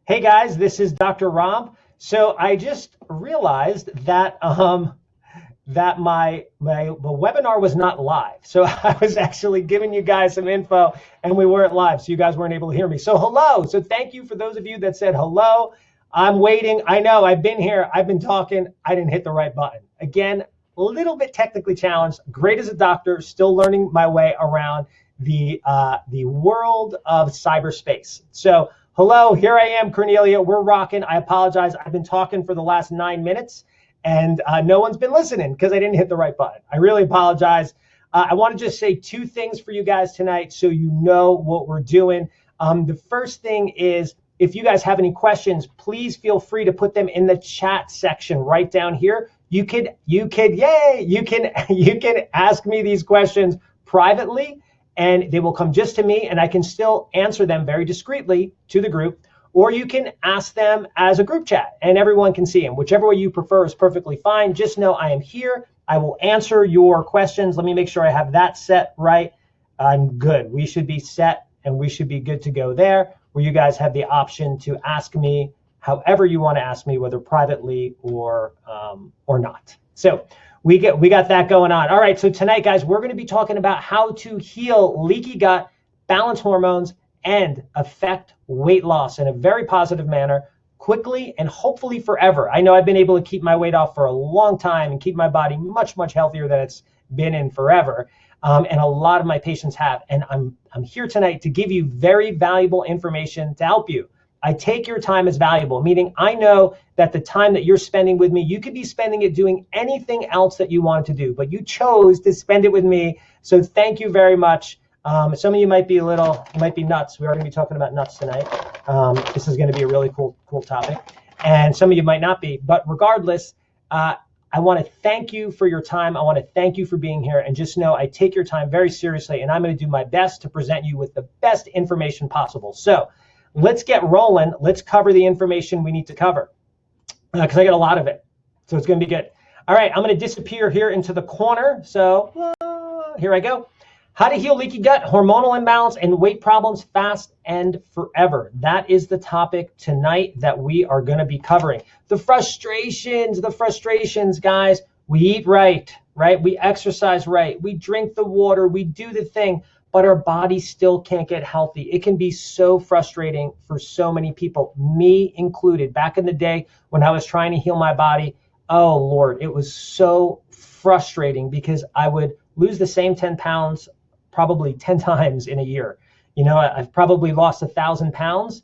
Hey guys, this is Dr. Rob. So I just realized that the webinar was not live. So I was actually giving you guys some info and we weren't live, so you guys weren't able to hear me. So hello. So thank you for those of you that said hello. I'm waiting. I know I've been here. I've been talking. I didn't hit the right button. Again, a little bit technically challenged. Great as a doctor, still learning my way around the world of cyberspace. So hello, here I am, Cornelia. We're rocking. I apologize. I've been talking for the last 9 minutes, and no one's been listening because I didn't hit the right button. I really apologize. I want to just say 2 things for you guys tonight so you know what we're doing. The first thing is, if you guys have any questions, please feel free to put them in the chat section right down here. You can ask me these questions privately, and they will come just to me, and I can still answer them very discreetly to the group, or you can ask them as a group chat, and everyone can see them. Whichever way you prefer is perfectly fine. Just know I am here. I will answer your questions. Let me make sure I have that set right. I'm good. We should be set, and we should be good to go there, where you guys have the option to ask me however you want to ask me, whether privately or not. So we got that going on. All right, so tonight, guys, we're going to be talking about how to heal leaky gut, balance hormones, and affect weight loss in a very positive manner, quickly and hopefully forever. I know I've been able to keep my weight off for a long time and keep my body much, much healthier than it's been in forever. And a lot of my patients have. And I'm here tonight to give you very valuable information to help you. I take your time as valuable, meaning I know that the time that you're spending with me, you could be spending it doing anything else that you wanted to do, but you chose to spend it with me. So thank you very much. Some of you might be nuts. We're going to be talking about nuts tonight. This is going to be a really cool topic. And some of you might not be, but regardless, I want to thank you for your time. I want to thank you for being here, and just know I take your time very seriously, and I'm going to do my best to present you with the best information possible. So let's get rolling. Let's cover the information we need to cover, because I got a lot of it. So it's going to be good. All right, I'm going to disappear here into the corner. So here I go. How to heal leaky gut, hormonal imbalance, and weight problems fast and forever. That is the topic tonight that we are going to be covering. The frustrations, guys. We eat right? We exercise right. We drink the water. We do the thing, but our body still can't get healthy. It can be so frustrating for so many people, me included. Back in the day when I was trying to heal my body, oh Lord, it was so frustrating because I would lose the same 10 pounds probably 10 times in a year. You know, I've probably lost 1,000 pounds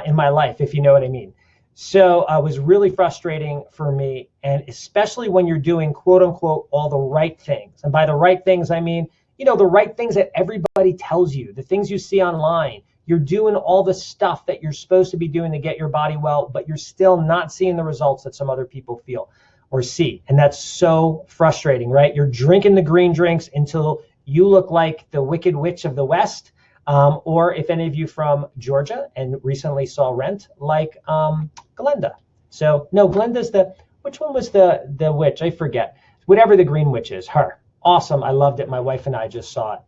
in my life, if you know what I mean. So it was really frustrating for me, and especially when you're doing quote unquote all the right things. And by the right things, I mean, you know, the right things that everybody tells you, the things you see online. You're doing all the stuff that you're supposed to be doing to get your body well, but you're still not seeing the results that some other people feel or see. And that's so frustrating, right? You're drinking the green drinks until you look like the Wicked Witch of the West, or if any of you from Georgia and recently saw Rent, like Glenda. So no, Glenda's which one was the witch? I forget. Whatever the green witch is, her. Awesome, I loved it. My wife and I just saw it.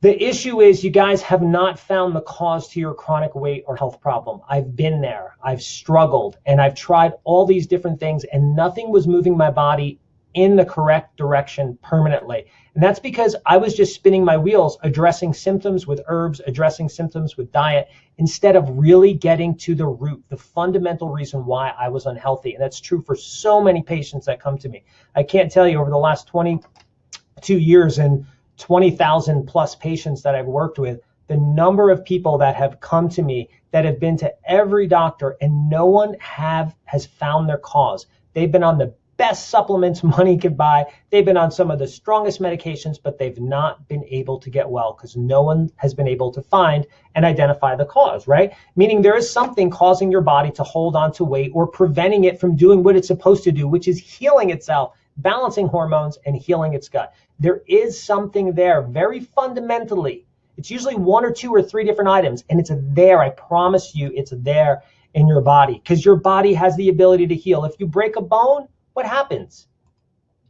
The issue is you guys have not found the cause to your chronic weight or health problem. I've been there, I've struggled, and I've tried all these different things, and nothing was moving my body in the correct direction permanently. And that's because I was just spinning my wheels, addressing symptoms with herbs, addressing symptoms with diet, instead of really getting to the root, the fundamental reason why I was unhealthy. And that's true for so many patients that come to me. I can't tell you, over the last 22 years and 20,000 plus patients that I've worked with, the number of people that have come to me that have been to every doctor and no one has found their cause. They've been on the best supplements money could buy. They've been on some of the strongest medications, but they've not been able to get well because no one has been able to find and identify the cause, right? Meaning there is something causing your body to hold on to weight or preventing it from doing what it's supposed to do, which is healing itself, balancing hormones, and healing its gut. There is something there very fundamentally. It's usually 1 or 2 or 3 different items, and it's there. I promise you it's there in your body because your body has the ability to heal. If you break a bone, what happens?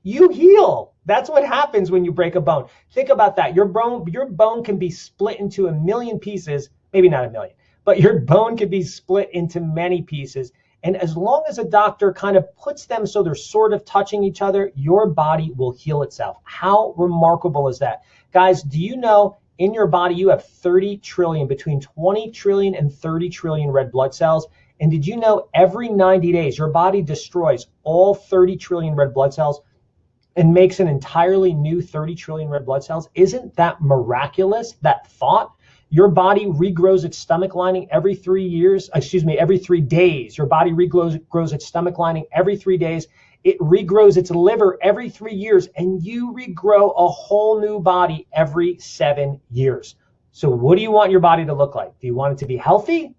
You heal. That's what happens when you break a bone. Think about that. Your bone can be split into 1 million pieces, maybe not 1 million, but your bone could be split into many pieces. And as long as a doctor kind of puts them so they're sort of touching each other, your body will heal itself. How remarkable is that? Guys, do you know in your body you have 30 trillion, between 20 trillion and 30 trillion red blood cells? And did you know every 90 days your body destroys all 30 trillion red blood cells and makes an entirely new 30 trillion red blood cells? Isn't that miraculous, that thought? Your body regrows its stomach lining every 3 years, every 3 days. Your body regrows its stomach lining every 3 days. It regrows its liver every 3 years, and you regrow a whole new body every 7 years. So what do you want your body to look like? Do you want it to be healthy,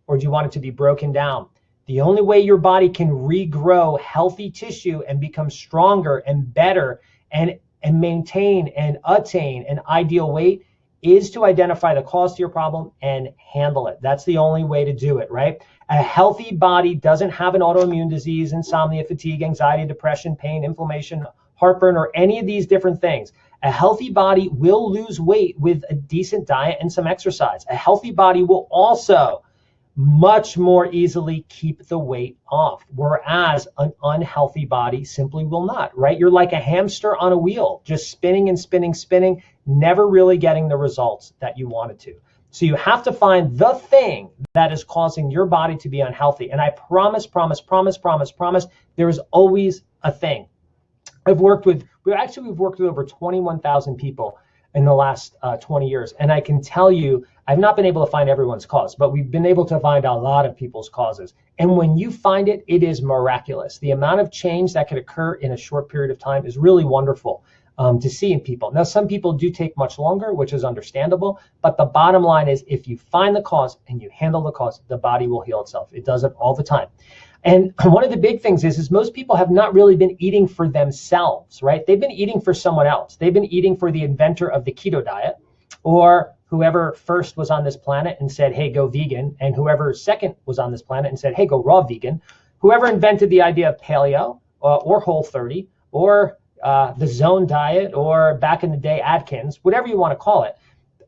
or do you want it to be broken down? The only way your body can regrow healthy tissue and become stronger and better and maintain and attain an ideal weight is to identify the cause to your problem and handle it. That's the only way to do it, right? A healthy body doesn't have an autoimmune disease, insomnia, fatigue, anxiety, depression, pain, inflammation, heartburn, or any of these different things. A healthy body will lose weight with a decent diet and some exercise. A healthy body will also much more easily keep the weight off, whereas an unhealthy body simply will not, right? You're like a hamster on a wheel, just spinning and spinning, spinning, never really getting the results that you wanted to. So you have to find the thing that is causing your body to be unhealthy. And I promise, there is always a thing. We've worked with over 21,000 people in the last 20 years. And I can tell you, I've not been able to find everyone's cause, but we've been able to find a lot of people's causes. And when you find it, it is miraculous. The amount of change that could occur in a short period of time is really wonderful to see in people. Now, some people do take much longer, which is understandable. But the bottom line is, if you find the cause and you handle the cause, the body will heal itself. It does it all the time. And one of the big things is most people have not really been eating for themselves, right? They've been eating for someone else. They've been eating for the inventor of the keto diet, or whoever first was on this planet and said, hey, go vegan, and whoever second was on this planet and said, hey, go raw vegan, whoever invented the idea of paleo or Whole30 or the zone diet, or back in the day, Atkins, whatever you want to call it.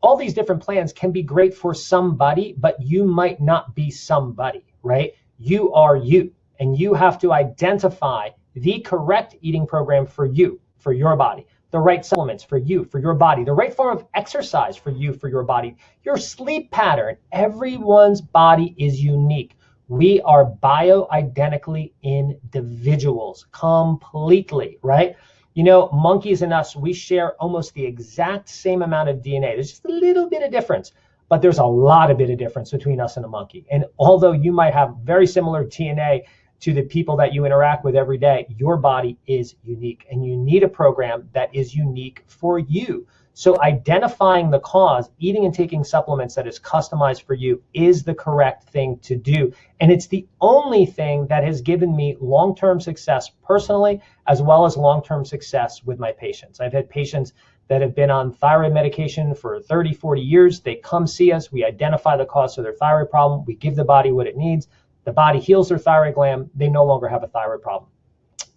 All these different plans can be great for somebody, but you might not be somebody, right? You are you, and you have to identify the correct eating program for you, for your body, the right supplements for you, for your body, the right form of exercise for you, for your body, your sleep pattern. Everyone's body is unique. We are bio-identically individuals completely, right? You know, monkeys and us, we share almost the exact same amount of DNA. There's just a little bit of difference, but there's a lot of bit of difference between us and a monkey. And although you might have very similar DNA to the people that you interact with every day, your body is unique, and you need a program that is unique for you. So identifying the cause, eating and taking supplements that is customized for you, is the correct thing to do. And it's the only thing that has given me long-term success personally, as well as long-term success with my patients. I've had patients that have been on thyroid medication for 30, 40 years. They come see us. We identify the cause of their thyroid problem. We give the body what it needs. The body heals their thyroid gland. They no longer have a thyroid problem.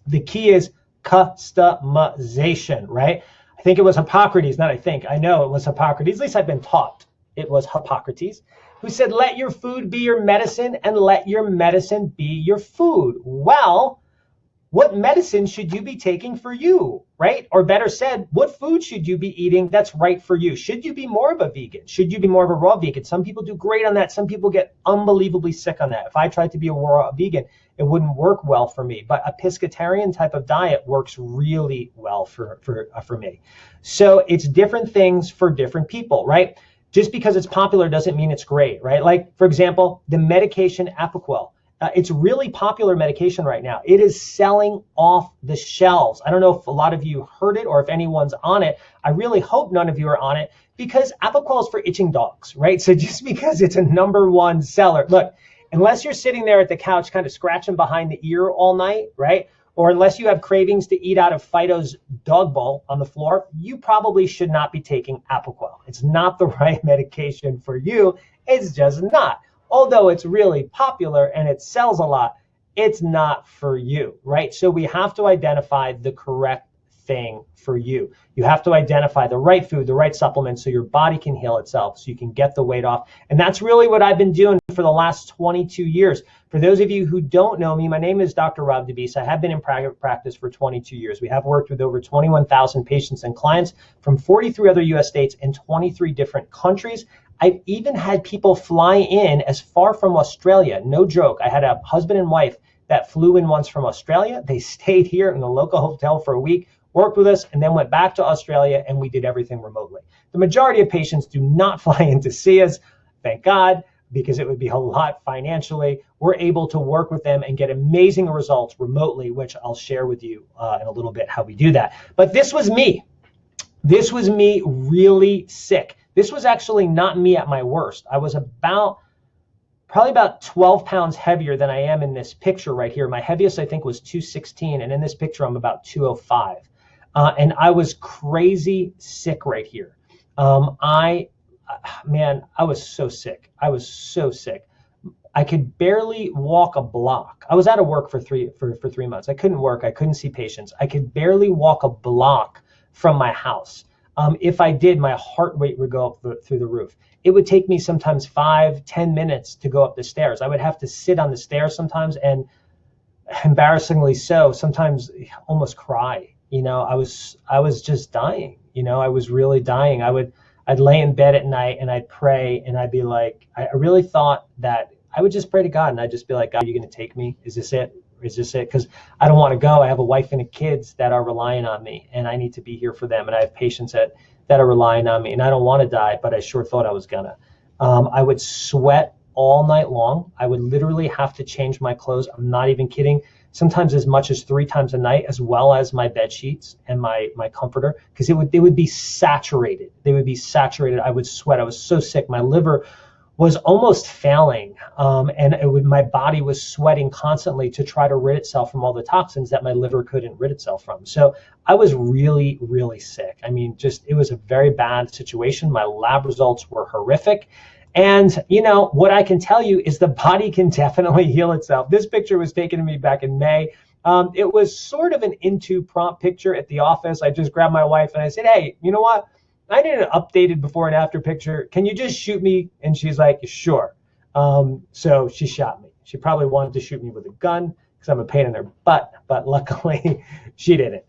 The key is customization, right? I think it was Hippocrates, not I think, I know it was Hippocrates, at least I've been taught it was Hippocrates, who said, let your food be your medicine and let your medicine be your food. Well, what medicine should you be taking for you, right? Or better said, what food should you be eating that's right for you? Should you be more of a vegan? Should you be more of a raw vegan? Some people do great on that. Some people get unbelievably sick on that. If I tried to be a raw vegan, it wouldn't work well for me. But a pescatarian type of diet works really well for me. So it's different things for different people, right? Just because it's popular doesn't mean it's great, right? Like, for example, the medication Apoquel. It's really popular medication right now. It is selling off the shelves. I don't know if a lot of you heard it or if anyone's on it. I really hope none of you are on it, because Apoquel is for itching dogs, right? So just because it's a #1 seller, look, unless you're sitting there at the couch kind of scratching behind the ear all night, right? Or unless you have cravings to eat out of Fido's dog bowl on the floor, you probably should not be taking Apoquel. It's not the right medication for you. It's just not. Although it's really popular and it sells a lot, it's not for you, right? So we have to identify the correct thing for you. You have to identify the right food, the right supplements, so your body can heal itself, so you can get the weight off. And that's really what I've been doing for the last 22 years. For those of you who don't know me, my name is Dr. Rob DeBeese. I have been in private practice for 22 years. We have worked with over 21,000 patients and clients from 43 other US states and 23 different countries. I've even had people fly in as far from Australia. No joke. I had a husband and wife that flew in once from Australia. They stayed here in the local hotel for a week, worked with us, and then went back to Australia, and we did everything remotely. The majority of patients do not fly in to see us, thank God, because it would be a lot financially. We're able to work with them and get amazing results remotely, which I'll share with you in a little bit how we do that. But this was me. This was me really sick. This was actually not me at my worst. I was probably about 12 pounds heavier than I am in this picture right here. My heaviest, I think, was 216. And in this picture, I'm about 205. And I was crazy sick right here. Man, I was so sick. I was so sick. I could barely walk a block. I was out of work for 3 months. I couldn't work. I couldn't see patients. I could barely walk a block from my house. If I did, my heart rate would go up through the roof. It would take me sometimes 5-10 minutes to go up the stairs. I would have to sit on the stairs sometimes, and embarrassingly so, sometimes almost cry. You know, I was just dying. You know, I was really dying. I'd lay in bed at night and I'd pray, and I'd be like, I really thought that I would just pray to God, and I'd just be like, God, are you going to take me? Is this it? Is this it? Because I don't want to go. I have a wife and kids that are relying on me, and I need to be here for them. And I have patients that are relying on me, and I don't want to die, but I sure thought I was gonna. I would sweat all night long. I would literally have to change my clothes. I'm not even kidding. Sometimes as much as 3 times a night, as well as my bed sheets and my comforter, because they would be saturated. They would be saturated. I would sweat. I was so sick. My liver was almost failing, and my body was sweating constantly to try to rid itself from all the toxins that my liver couldn't rid itself from. So I was really, really sick. I mean, it was a very bad situation. My lab results were horrific. And, you know, what I can tell you is the body can definitely heal itself. This picture was taken of me back in May. It was sort of an into prompt picture at the office. I just grabbed my wife and I said, hey, you know what? I need an updated before and after picture. Can you just shoot me? And she's like, sure. So she shot me. She probably wanted to shoot me with a gun because I'm a pain in her butt, but luckily she didn't.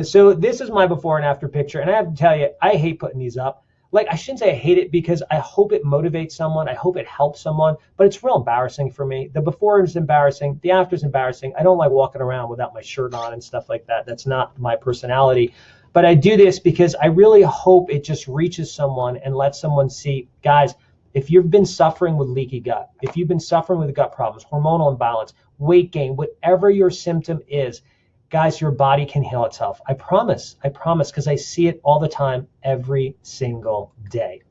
So this is my before and after picture. And I have to tell you, I hate putting these up. Like, I shouldn't say I hate it, because I hope it motivates someone. I hope it helps someone, but it's real embarrassing for me. The before is embarrassing. The after is embarrassing. I don't like walking around without my shirt on and stuff like that. That's not my personality. But I do this because I really hope it just reaches someone and lets someone see, guys, if you've been suffering with leaky gut, if you've been suffering with gut problems, hormonal imbalance, weight gain, whatever your symptom is, guys, your body can heal itself. I promise, because I see it all the time, every single day.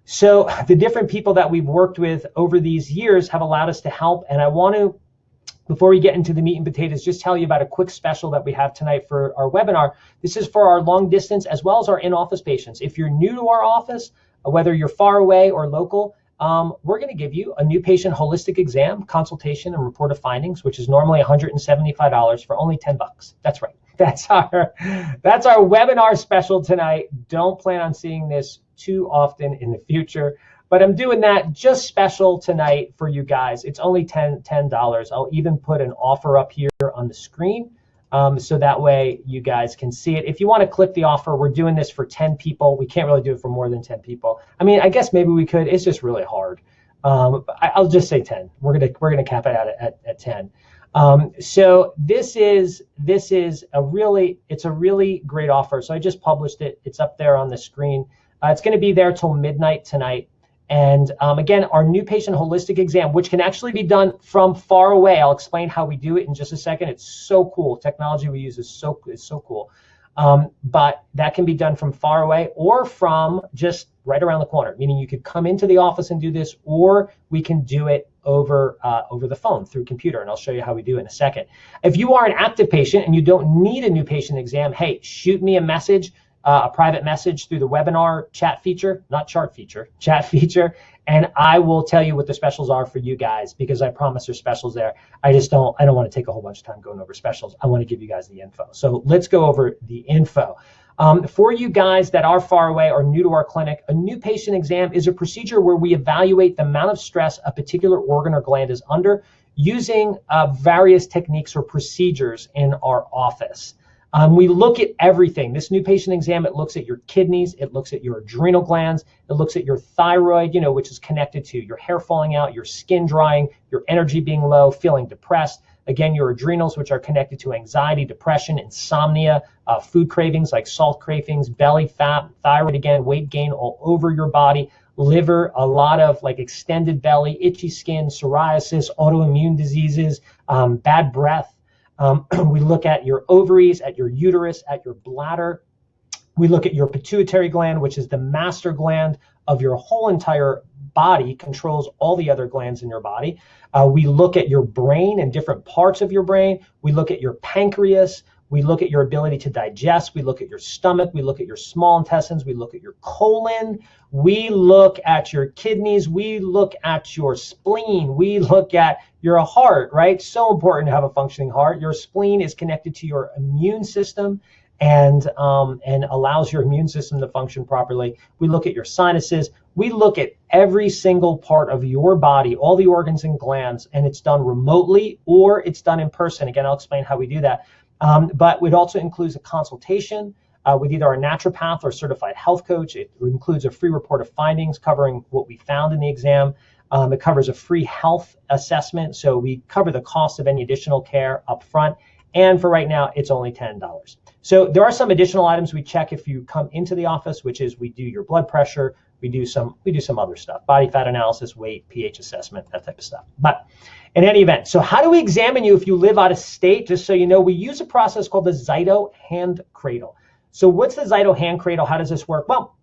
So the different people that we've worked with over these years have allowed us to help. And I want to, before we get into the meat and potatoes, just tell you about a quick special that we have tonight for our webinar. This is for our long distance as well as our in-office patients. If you're new to our office, whether you're far away or local, we're going to give you a new patient holistic exam, consultation, and report of findings, which is normally $175 for only $10. That's right. That's our webinar special tonight. Don't plan on seeing this too often in the future, but I'm doing that just special tonight for you guys. It's only $10. I'll even put an offer up here on the screen, so that way you guys can see it. If you want to click the offer, we're doing this for 10 people. We can't really do it for more than 10 people. I mean, I guess maybe we could. It's just really hard. But I'll just say 10. We're gonna cap it out at 10. So this is a really great offer. So I just published it. It's up there on the screen. It's going to be there till midnight tonight. And again, our new patient holistic exam, which can actually be done from far away. I'll explain how we do it in just a second. It's so cool. Technology we use is so cool. But that can be done from far away or from just right around the corner, meaning you could come into the office and do this, or we can do it over the phone through computer. And I'll show you how we do it in a second. If you are an active patient and you don't need a new patient exam, hey, shoot me a message. a private message through the webinar chat feature, not chart feature, chat feature, and I will tell you what the specials are for you guys, because I promise there's specials there. I don't want to take a whole bunch of time going over specials. I want to give you guys the info. So let's go over the info. For you guys that are far away or new to our clinic, a new patient exam is a procedure where we evaluate the amount of stress a particular organ or gland is under using various techniques or procedures in our office. We look at everything. This new patient exam, it looks at your kidneys, it looks at your adrenal glands, it looks at your thyroid, which is connected to your hair falling out, your skin drying, your energy being low, feeling depressed. Again, your adrenals, which are connected to anxiety, depression, insomnia, food cravings like salt cravings, belly fat, thyroid, again, weight gain all over your body, liver, a lot of like extended belly, itchy skin, psoriasis, autoimmune diseases, bad breath. We look at your ovaries, at your uterus, at your bladder. We look at your pituitary gland, which is the master gland of your whole entire body, controls all the other glands in your body. We look at your brain and different parts of your brain. We look at your pancreas. We look at your ability to digest. We look at your stomach. We look at your small intestines. We look at your colon. We look at your kidneys. We look at your spleen. We look at your heart, right? So important to have a functioning heart. Your spleen is connected to your immune system and allows your immune system to function properly. We look at your sinuses. We look at every single part of your body, all the organs and glands, and it's done remotely or it's done in person. Again, I'll explain how we do that. But it also includes a consultation with either a naturopath or certified health coach. It includes a free report of findings covering what we found in the exam. It covers a free health assessment. So we cover the cost of any additional care up front. And for right now, it's only $10. So there are some additional items we check if you come into the office, which is we do your blood pressure, we do some other stuff, body fat analysis, weight, pH assessment, that type of stuff. But in any event, so how do we examine you if you live out of state? Just so you know, we use a process called the Zyto hand cradle. So what's the Zyto hand cradle? How does this work? Well,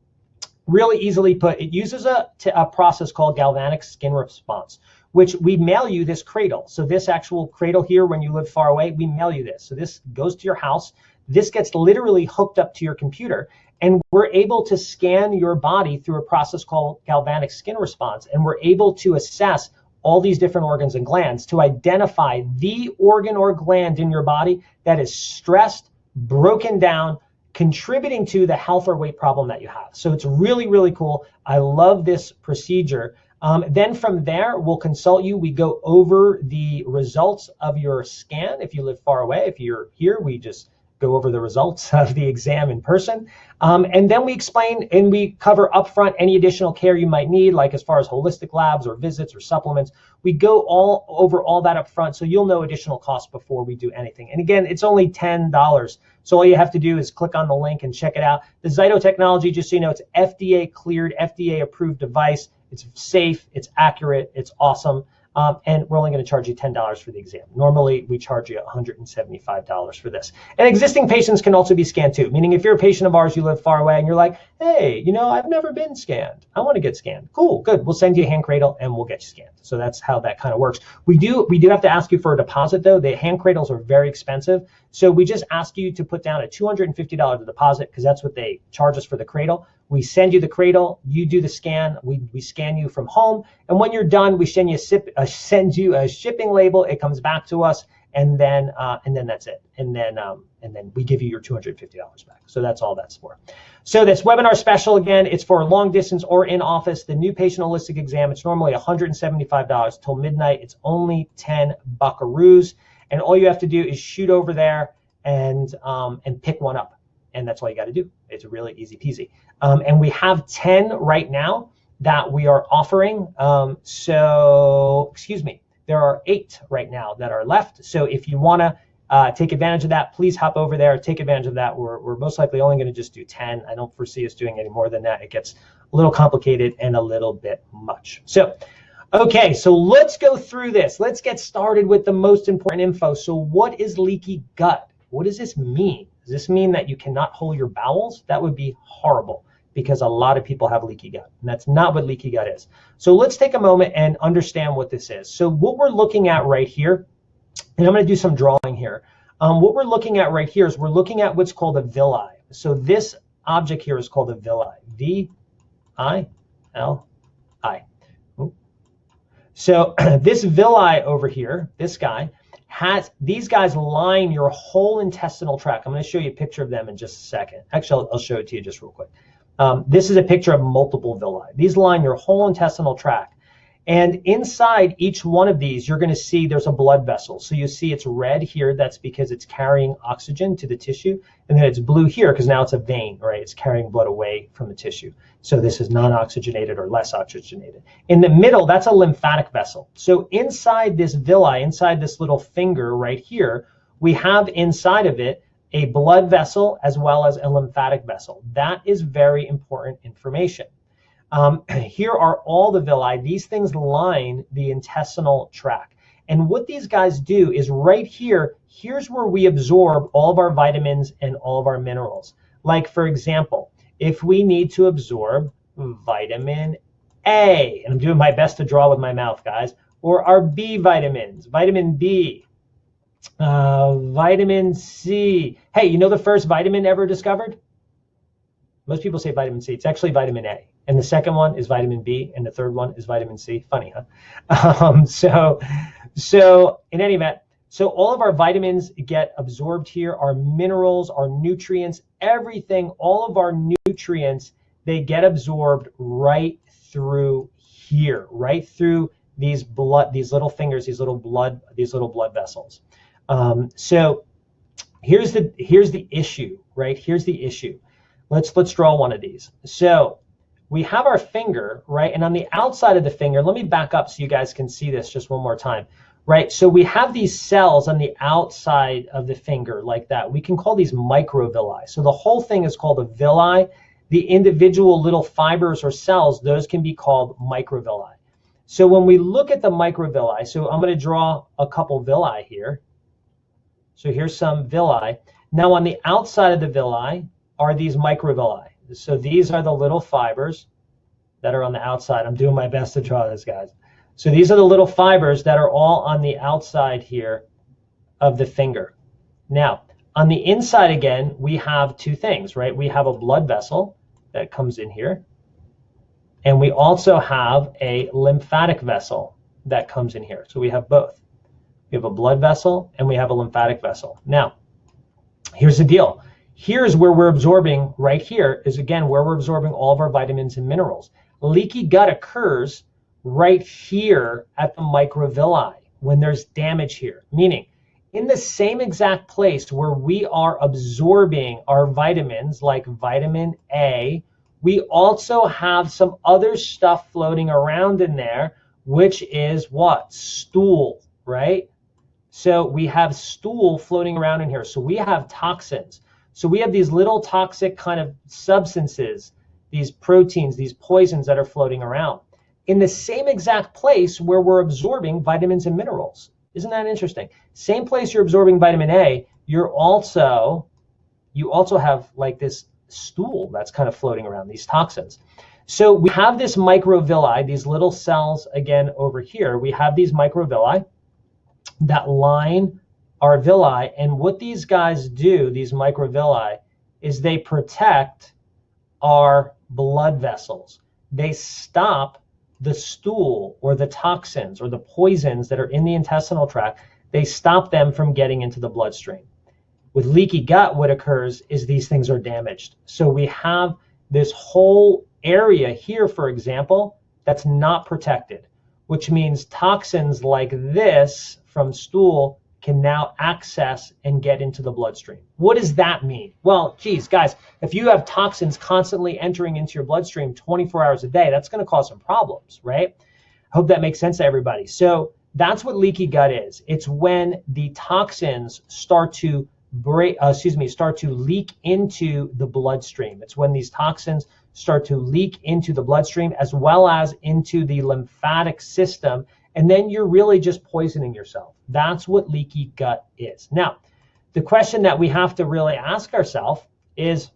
really easily put, it uses a process called galvanic skin response, which we mail you this cradle. So this actual cradle here, when you live far away, we mail you this. So this goes to your house. This gets literally hooked up to your computer, and we're able to scan your body through a process called galvanic skin response. And we're able to assess all these different organs and glands to identify the organ or gland in your body that is stressed, broken down, contributing to the health or weight problem that you have. So it's really, really cool. I love this procedure. Then from there, we'll consult you. We go over the results of your scan. If you live far away, if you're here, we just go over the results of the exam in person. And then we explain and we cover upfront any additional care you might need, like as far as holistic labs or visits or supplements. We go over all that upfront, so you'll know additional costs before we do anything. And again, it's only $10. So all you have to do is click on the link and check it out. The Zyto technology, just so you know, it's FDA cleared, FDA approved device. It's safe, it's accurate, it's awesome. And we're only going to charge you $10 for the exam. Normally, we charge you $175 for this. And existing patients can also be scanned too, meaning if you're a patient of ours, you live far away, and you're like, hey, I've never been scanned. I want to get scanned. Cool, good. We'll send you a hand cradle, and we'll get you scanned. So that's how that kind of works. We do have to ask you for a deposit, though. The hand cradles are very expensive. So we just ask you to put down a $250 deposit, because that's what they charge us for the cradle. We send you the cradle, you do the scan, we scan you from home, and when you're done, we send you a shipping label. It comes back to us, and then that's it. And then we give you your $250 back. So that's all that's for. So this webinar special, again, it's for long distance or in office. The new patient holistic exam, it's normally $175 till midnight. It's only 10 buckaroos, and all you have to do is shoot over there and pick one up. And that's all you got to do. It's really easy peasy. And we have 10 right now that we are offering. There are 8 right now that are left. So if you want to take advantage of that, please hop over there, take advantage of that. We're most likely only going to just do 10. I don't foresee us doing any more than that. It gets a little complicated and a little bit much. So, okay, so let's go through this. Let's get started with the most important info. So what is leaky gut? What does this mean? Does this mean that you cannot hold your bowels? That would be horrible, because a lot of people have leaky gut, and that's not what leaky gut is. So let's take a moment and understand what this is. So what we're looking at right here, and I'm going to do some drawing here. What we're looking at right here is we're looking at what's called a villi. So this object here is called a villi. V-I-L-I. So this villi over here, this guy, these guys line your whole intestinal tract. I'm going to show you a picture of them in just a second. Actually, I'll show it to you just real quick. This is a picture of multiple villi. These line your whole intestinal tract. And inside each one of these, you're going to see there's a blood vessel. So you see it's red here. That's because it's carrying oxygen to the tissue. And then it's blue here because now it's a vein, right? It's carrying blood away from the tissue. So this is non-oxygenated or less oxygenated. In the middle, that's a lymphatic vessel. So inside this villi, inside this little finger right here, we have inside of it a blood vessel as well as a lymphatic vessel. That is very important information. Here are all the villi. These things line the intestinal tract. And what these guys do is right here, here's where we absorb all of our vitamins and all of our minerals. Like, for example, if we need to absorb vitamin A, and I'm doing my best to draw with my mouth, guys, or our B vitamins, vitamin B, vitamin C. Hey, you know the first vitamin ever discovered? Most people say vitamin C. It's actually vitamin A. And the second one is vitamin B, and the third one is vitamin C. Funny, huh? So in any event, so all of our vitamins get absorbed here, our minerals, our nutrients, everything, all of our nutrients, they get absorbed right through here, right through these little fingers, these little blood vessels. So here's the issue, right? Here's the issue. Let's draw one of these. So we have our finger, right? And on the outside of the finger, let me back up so you guys can see this just one more time, right? So we have these cells on the outside of the finger like that. We can call these microvilli. So the whole thing is called a villi. The individual little fibers or cells, those can be called microvilli. So when we look at the microvilli, so I'm going to draw a couple villi here. So here's some villi. Now on the outside of the villi are these microvilli. So these are the little fibers that are on the outside. I'm doing my best to draw this, guys. So these are the little fibers that are all on the outside here of the finger. Now, on the inside again, we have two things, right? We have a blood vessel that comes in here. And we also have a lymphatic vessel that comes in here. So we have both. We have a blood vessel and we have a lymphatic vessel. Now, here's the deal. Here's where we're absorbing, right here is again where we're absorbing all of our vitamins and minerals. Leaky gut occurs right here at the microvilli when there's damage here, meaning in the same exact place where we are absorbing our vitamins like vitamin A, we also have some other stuff floating around in there, which is what? Stool, right? So we have stool floating around in here. So we have toxins. So we have these little toxic kind of substances, these proteins, these poisons that are floating around in the same exact place where we're absorbing vitamins and minerals. Isn't that interesting? Same place you're absorbing vitamin A, you also have like this stool that's kind of floating around, these toxins. So we have this microvilli, these little cells again over here. We have these microvilli that line our villi, and what these guys do, these microvilli, is they protect our blood vessels. They stop the stool or the toxins or the poisons that are in the intestinal tract. They stop them from getting into the bloodstream. With leaky gut, what occurs is these things are damaged. So we have this whole area here, for example, that's not protected, which means toxins like this from stool can now access and get into the bloodstream. What does that mean? Well, geez, guys, if you have toxins constantly entering into your bloodstream 24 hours a day, that's going to cause some problems, right? I hope that makes sense to everybody. So that's what leaky gut is. It's when the toxins start to leak into the bloodstream. It's when these toxins start to leak into the bloodstream as well as into the lymphatic system, and then you're really just poisoning yourself. That's what leaky gut is. Now, the question that we have to really ask ourselves is,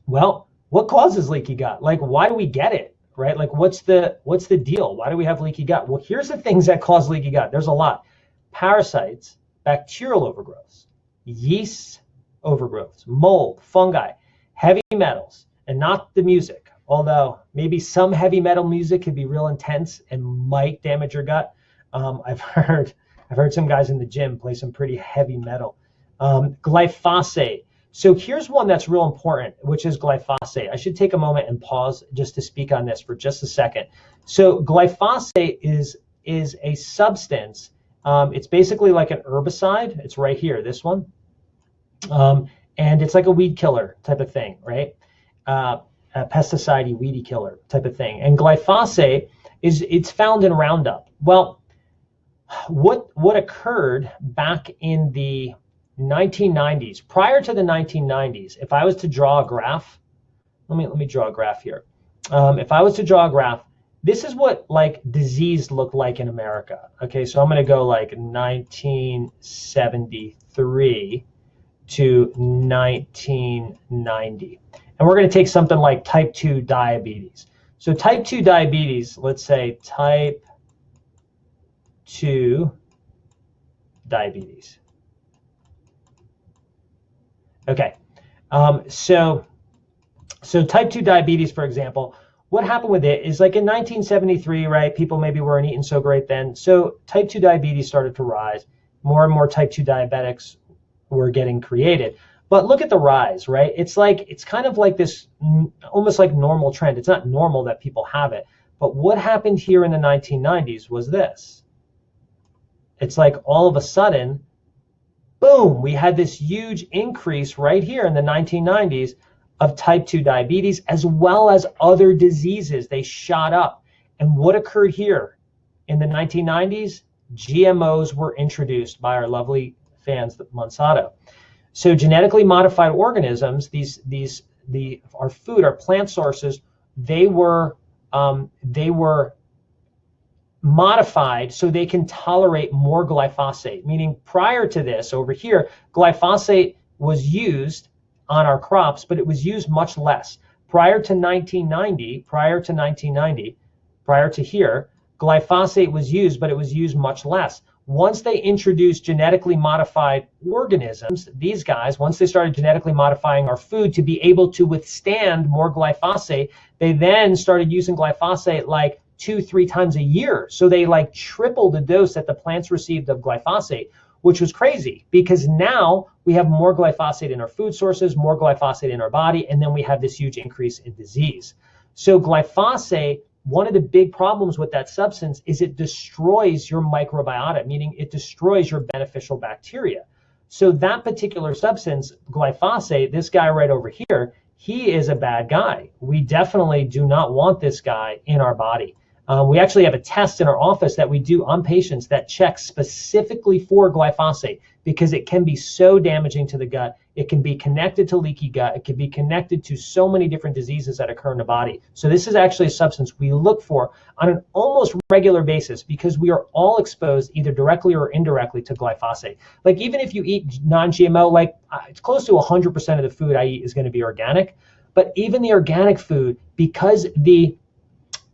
well, what causes leaky gut? Like, why do we get it, right? Like, what's the deal? Why do we have leaky gut? Well, here's the things that cause leaky gut. There's a lot. Parasites, bacterial overgrowths, yeast overgrowths, mold, fungi. heavy metals, and not the music, although maybe some heavy metal music could be real intense and might damage your gut. I've heard some guys in the gym play some pretty heavy metal. Glyphosate. So here's one that's real important, which is glyphosate. I should take a moment and pause just to speak on this for just a second. So glyphosate is a substance. It's basically like an herbicide. It's right here, this one. And it's like a weed killer type of thing, right? A pesticide-y, weedy killer type of thing. And glyphosate it's found in Roundup. Well, what occurred back in the 1990s, prior to the 1990s, if I was to draw a graph, let me draw a graph here. If I was to draw a graph, this is what like disease looked like in America. Okay, so I'm going to go like 1973 to 1990. And we're going to take something like type 2 diabetes. So type 2 diabetes, let's say type 2 diabetes. Okay, so type 2 diabetes, for example, what happened with it is like in 1973, right, people maybe weren't eating so great then. So type 2 diabetes started to rise. More and more type 2 diabetics were getting created. But look at the rise, right? It's kind of like this almost like normal trend. It's not normal that people have it. But what happened here in the 1990s was this. It's like all of a sudden, boom, we had this huge increase right here in the 1990s of type 2 diabetes, as well as other diseases. They shot up. And what occurred here in the 1990s? GMOs were introduced by our lovely fans, Monsanto. So genetically modified organisms, our food, our plant sources, they were modified so they can tolerate more glyphosate. Meaning prior to this, over here, glyphosate was used on our crops, but it was used much less. Prior to 1990, prior to here, glyphosate was used, but it was used much less. Once they introduced genetically modified organisms, these guys, once they started genetically modifying our food to be able to withstand more glyphosate, they then started using glyphosate like 2-3 times a year. So they like tripled the dose that the plants received of glyphosate, which was crazy because now we have more glyphosate in our food sources, more glyphosate in our body, and then we have this huge increase in disease. So glyphosate, one of the big problems with that substance is it destroys your microbiota, meaning it destroys your beneficial bacteria. So that particular substance, glyphosate, this guy right over here, he is a bad guy. We definitely do not want this guy in our body. We actually have a test in our office that we do on patients that checks specifically for glyphosate because it can be so damaging to the gut. It can be connected to leaky gut. It can be connected to so many different diseases that occur in the body. So this is actually a substance we look for on an almost regular basis because we are all exposed either directly or indirectly to glyphosate. Like even if you eat non-GMO, like it's close to 100% of the food I eat is going to be organic. But even the organic food, because the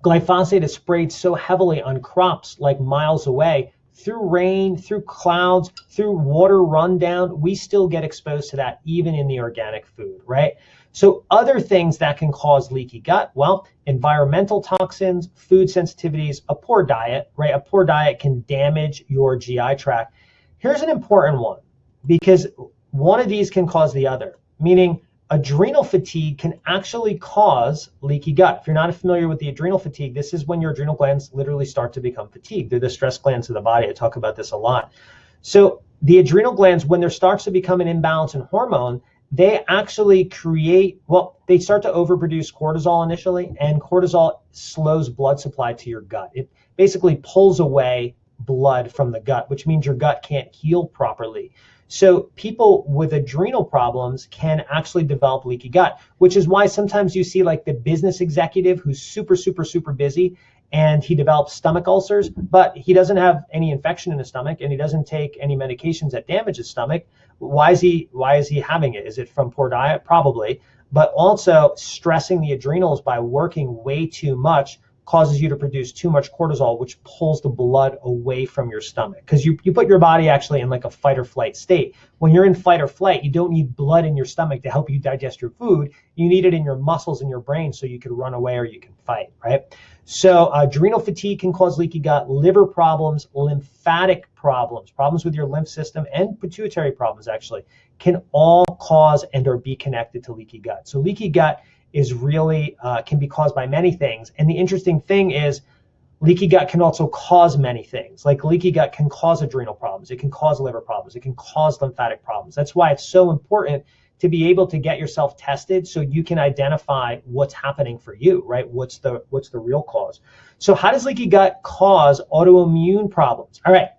glyphosate is sprayed so heavily on crops like miles away, through rain, through clouds, through water rundown, we still get exposed to that even in the organic food, right? So other things that can cause leaky gut, well, environmental toxins, food sensitivities, a poor diet, right? A poor diet can damage your GI tract. Here's an important one because one of these can cause the other, meaning adrenal fatigue can actually cause leaky gut. If you're not familiar with the adrenal fatigue, this is when your adrenal glands literally start to become fatigued. They're the stress glands of the body. I talk about this a lot. So the adrenal glands, when there starts to become an imbalance in hormone, they actually they start to overproduce cortisol initially, and cortisol slows blood supply to your gut. It basically pulls away blood from the gut, which means your gut can't heal properly. So people with adrenal problems can actually develop leaky gut, which is why sometimes you see like the business executive who's super, super, super busy and he develops stomach ulcers, but he doesn't have any infection in his stomach and he doesn't take any medications that damage his stomach. Why is he having it? Is it from poor diet? Probably, but also stressing the adrenals by working way too much causes you to produce too much cortisol, which pulls the blood away from your stomach. Because you put your body actually in like a fight or flight state. When you're in fight or flight, you don't need blood in your stomach to help you digest your food. You need it in your muscles and your brain so you can run away or you can fight, right? So adrenal fatigue can cause leaky gut, liver problems, lymphatic problems, problems with your lymph system, and pituitary problems actually can all cause and or be connected to leaky gut. So leaky gut is really, can be caused by many things. And the interesting thing is leaky gut can also cause many things. Like leaky gut can cause adrenal problems. It can cause liver problems. It can cause lymphatic problems. That's why it's so important to be able to get yourself tested so you can identify what's happening for you, right? What's the real cause? So how does leaky gut cause autoimmune problems? All right,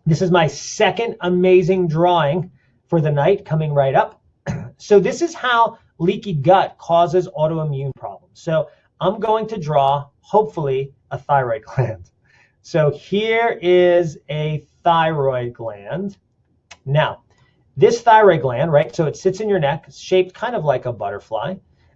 this is my second amazing drawing for the night coming right up. So this is how leaky gut causes autoimmune problems. So I'm going to draw, hopefully, a thyroid gland. So here is a thyroid gland. Now, this thyroid gland, right, so it sits in your neck, it's shaped kind of like a butterfly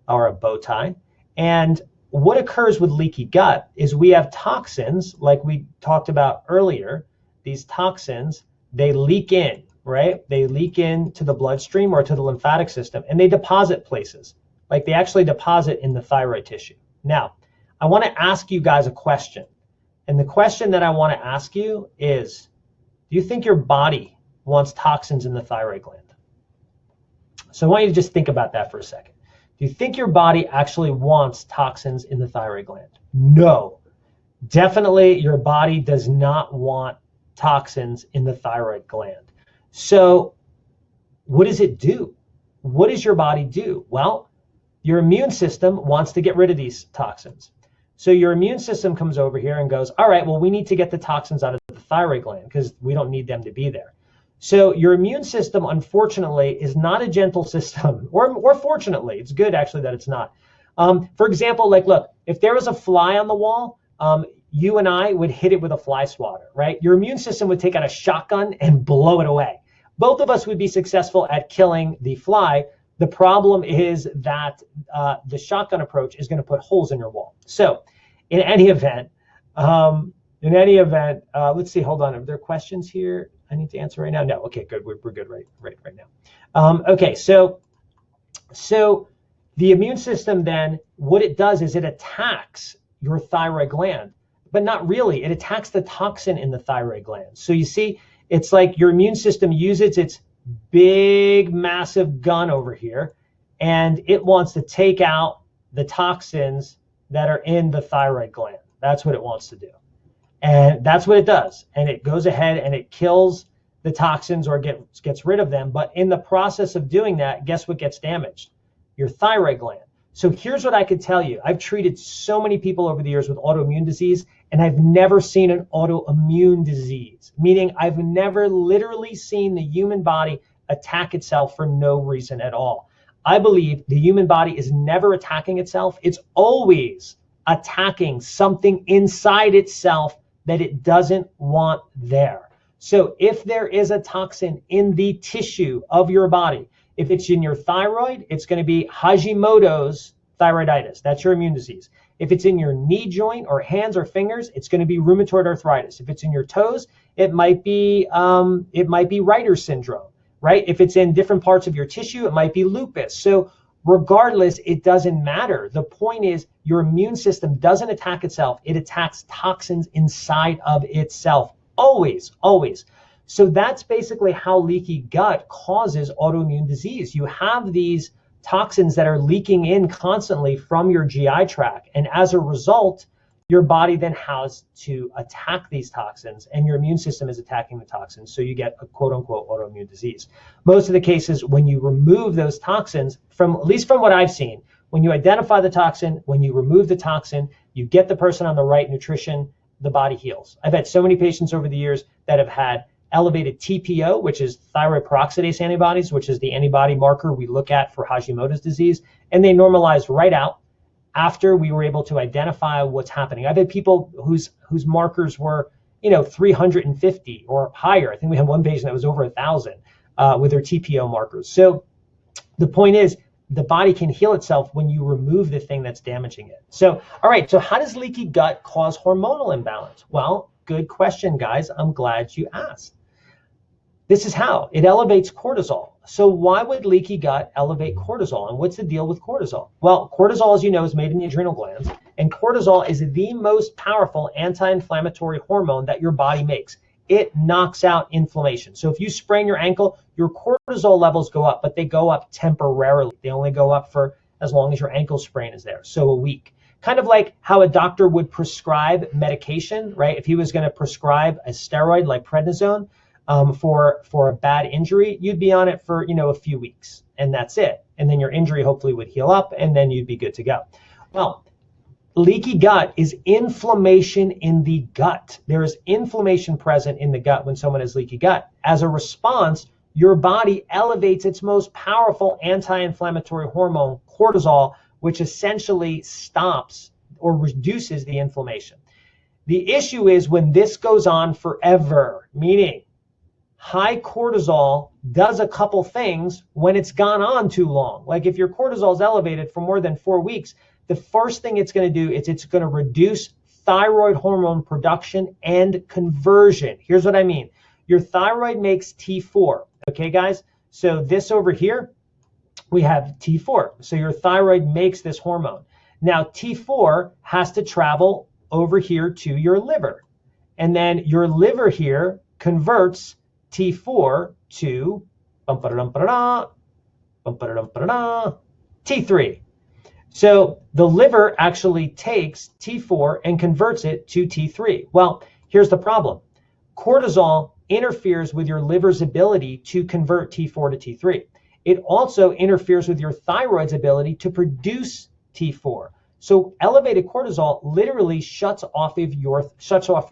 or a bow tie. And what occurs with leaky gut is we have toxins, like we talked about earlier. These toxins, they leak in, right? They leak into the bloodstream or to the lymphatic system, and they deposit places. Like they actually deposit in the thyroid tissue. Now, I want to ask you guys a question. And the question that I want to ask you is, do you think your body wants toxins in the thyroid gland? So I want you to just think about that for a second. Do you think your body actually wants toxins in the thyroid gland? No. Definitely your body does not want toxins in the thyroid gland. So what does it do? What does your body do? Well, your immune system wants to get rid of these toxins. So your immune system comes over here and goes, all right, well, we need to get the toxins out of the thyroid gland because we don't need them to be there. So your immune system, unfortunately, is not a gentle system, or fortunately, it's good actually that it's not. For example, like, look, if there was a fly on the wall, you and I would hit it with a fly swatter, right? Your immune system would take out a shotgun and blow it away. Both of us would be successful at killing the fly. The problem is that the shotgun approach is going to put holes in your wall. So in any event, let's see, hold on. Are there questions here I need to answer right now? No, okay, good. We're good right now. Okay, so the immune system then, what it does is it attacks your thyroid gland, but not really. It attacks the toxin in the thyroid gland. So you see, it's like your immune system uses its big, massive gun over here, and it wants to take out the toxins that are in the thyroid gland. That's what it wants to do. And that's what it does. And it goes ahead and it kills the toxins or gets rid of them. But in the process of doing that, guess what gets damaged? Your thyroid gland. So here's what I could tell you. I've treated so many people over the years with autoimmune disease, and I've never seen an autoimmune disease, meaning I've never literally seen the human body attack itself for no reason at all. I believe the human body is never attacking itself. It's always attacking something inside itself that it doesn't want there. So if there is a toxin in the tissue of your body, if it's in your thyroid, it's going to be Hashimoto's thyroiditis. That's your immune disease. If it's in your knee joint or hands or fingers, it's going to be rheumatoid arthritis. If it's in your toes, it might be Reiter's syndrome, right? If it's in different parts of your tissue, it might be lupus. So regardless, it doesn't matter. The point is your immune system doesn't attack itself. It attacks toxins inside of itself. Always, always. So that's basically how leaky gut causes autoimmune disease. You have these toxins that are leaking in constantly from your GI tract. And as a result, your body then has to attack these toxins, and your immune system is attacking the toxins. So you get a quote unquote autoimmune disease. Most of the cases, when you remove those toxins, at least from what I've seen, when you identify the toxin, when you remove the toxin, you get the person on the right nutrition, the body heals. I've had so many patients over the years that have had elevated TPO, which is thyroid peroxidase antibodies, which is the antibody marker we look at for Hashimoto's disease, and they normalized right out after we were able to identify what's happening. I've had people whose markers were, 350 or higher. I think we had one patient that was over 1,000 with their TPO markers. So the point is, the body can heal itself when you remove the thing that's damaging it. So, all right, so how does leaky gut cause hormonal imbalance? Well, good question, guys. I'm glad you asked. This is how. It elevates cortisol. So why would leaky gut elevate cortisol? And what's the deal with cortisol? Well, cortisol, as you know, is made in the adrenal glands. And cortisol is the most powerful anti-inflammatory hormone that your body makes. It knocks out inflammation. So if you sprain your ankle, your cortisol levels go up, but they go up temporarily. They only go up for as long as your ankle sprain is there, so a week. Kind of like how a doctor would prescribe medication, right? If he was going to prescribe a steroid like prednisone, for a bad injury, you'd be on it for, a few weeks, and that's it. And then your injury hopefully would heal up, and then you'd be good to go. Well, leaky gut is inflammation in the gut. There is inflammation present in the gut when someone has leaky gut. As a response, your body elevates its most powerful anti-inflammatory hormone, cortisol, which essentially stops or reduces the inflammation. The issue is when this goes on forever, meaning high cortisol does a couple things when it's gone on too long. Like if your cortisol is elevated for more than 4 weeks, the first thing it's going to do is it's going to reduce thyroid hormone production and conversion. Here's what I mean. Your thyroid makes T4. Okay, guys? So this over here, we have T4. So your thyroid makes this hormone. Now T4 has to travel over here to your liver. And then your liver here converts T4 to T3. So the liver actually takes T4 and converts it to T3. Well, here's the problem. Cortisol interferes with your liver's ability to convert T4 to T3. It also interferes with your thyroid's ability to produce T4. So elevated cortisol literally shuts off your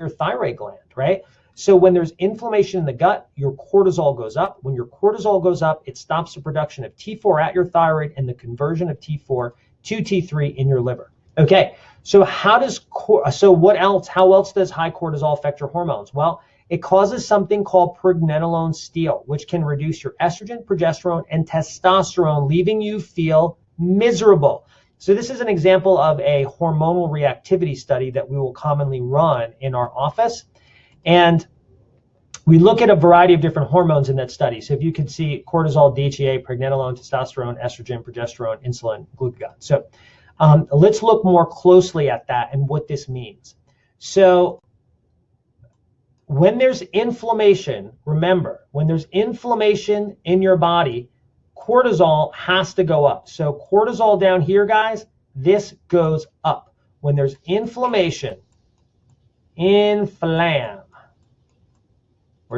thyroid gland, right? So when there's inflammation in the gut, your cortisol goes up. When your cortisol goes up, it stops the production of T4 at your thyroid and the conversion of T4 to T3 in your liver. Okay, so how else does high cortisol affect your hormones? Well, it causes something called pregnenolone steal, which can reduce your estrogen, progesterone, and testosterone, leaving you feel miserable. So this is an example of a hormonal reactivity study that we will commonly run in our office. And we look at a variety of different hormones in that study. So if you can see cortisol, DHEA, pregnenolone, testosterone, estrogen, progesterone, insulin, glucagon. So let's look more closely at that and what this means. So when there's inflammation, remember, when there's inflammation in your body, cortisol has to go up. So cortisol down here, guys, this goes up. When there's inflammation, we're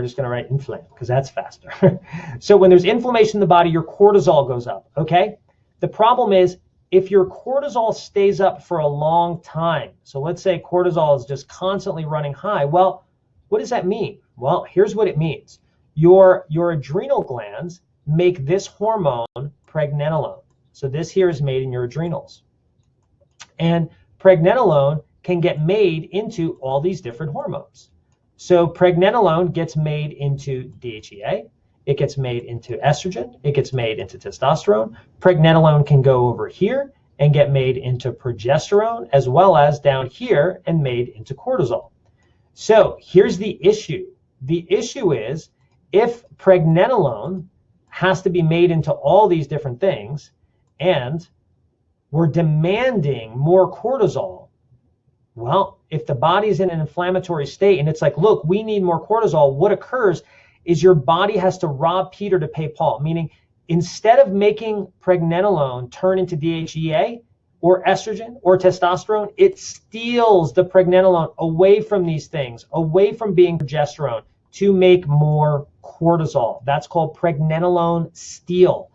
just going to write inflame because that's faster. So when there's inflammation in the body, your cortisol goes up, okay? The problem is if your cortisol stays up for a long time, so let's say cortisol is just constantly running high, well, what does that mean? Well, here's what it means. Your adrenal glands make this hormone, pregnenolone. So this here is made in your adrenals. And pregnenolone can get made into all these different hormones. So pregnenolone gets made into DHEA, it gets made into estrogen, it gets made into testosterone. Pregnenolone can go over here and get made into progesterone, as well as down here and made into cortisol. So here's the issue. The issue is if pregnenolone has to be made into all these different things and we're demanding more cortisol, well, if the body's in an inflammatory state and it's like, look, we need more cortisol, what occurs is your body has to rob Peter to pay Paul, meaning instead of making pregnenolone turn into DHEA or estrogen or testosterone, it steals the pregnenolone away from these things, away from being progesterone to make more cortisol. That's called pregnenolone steal.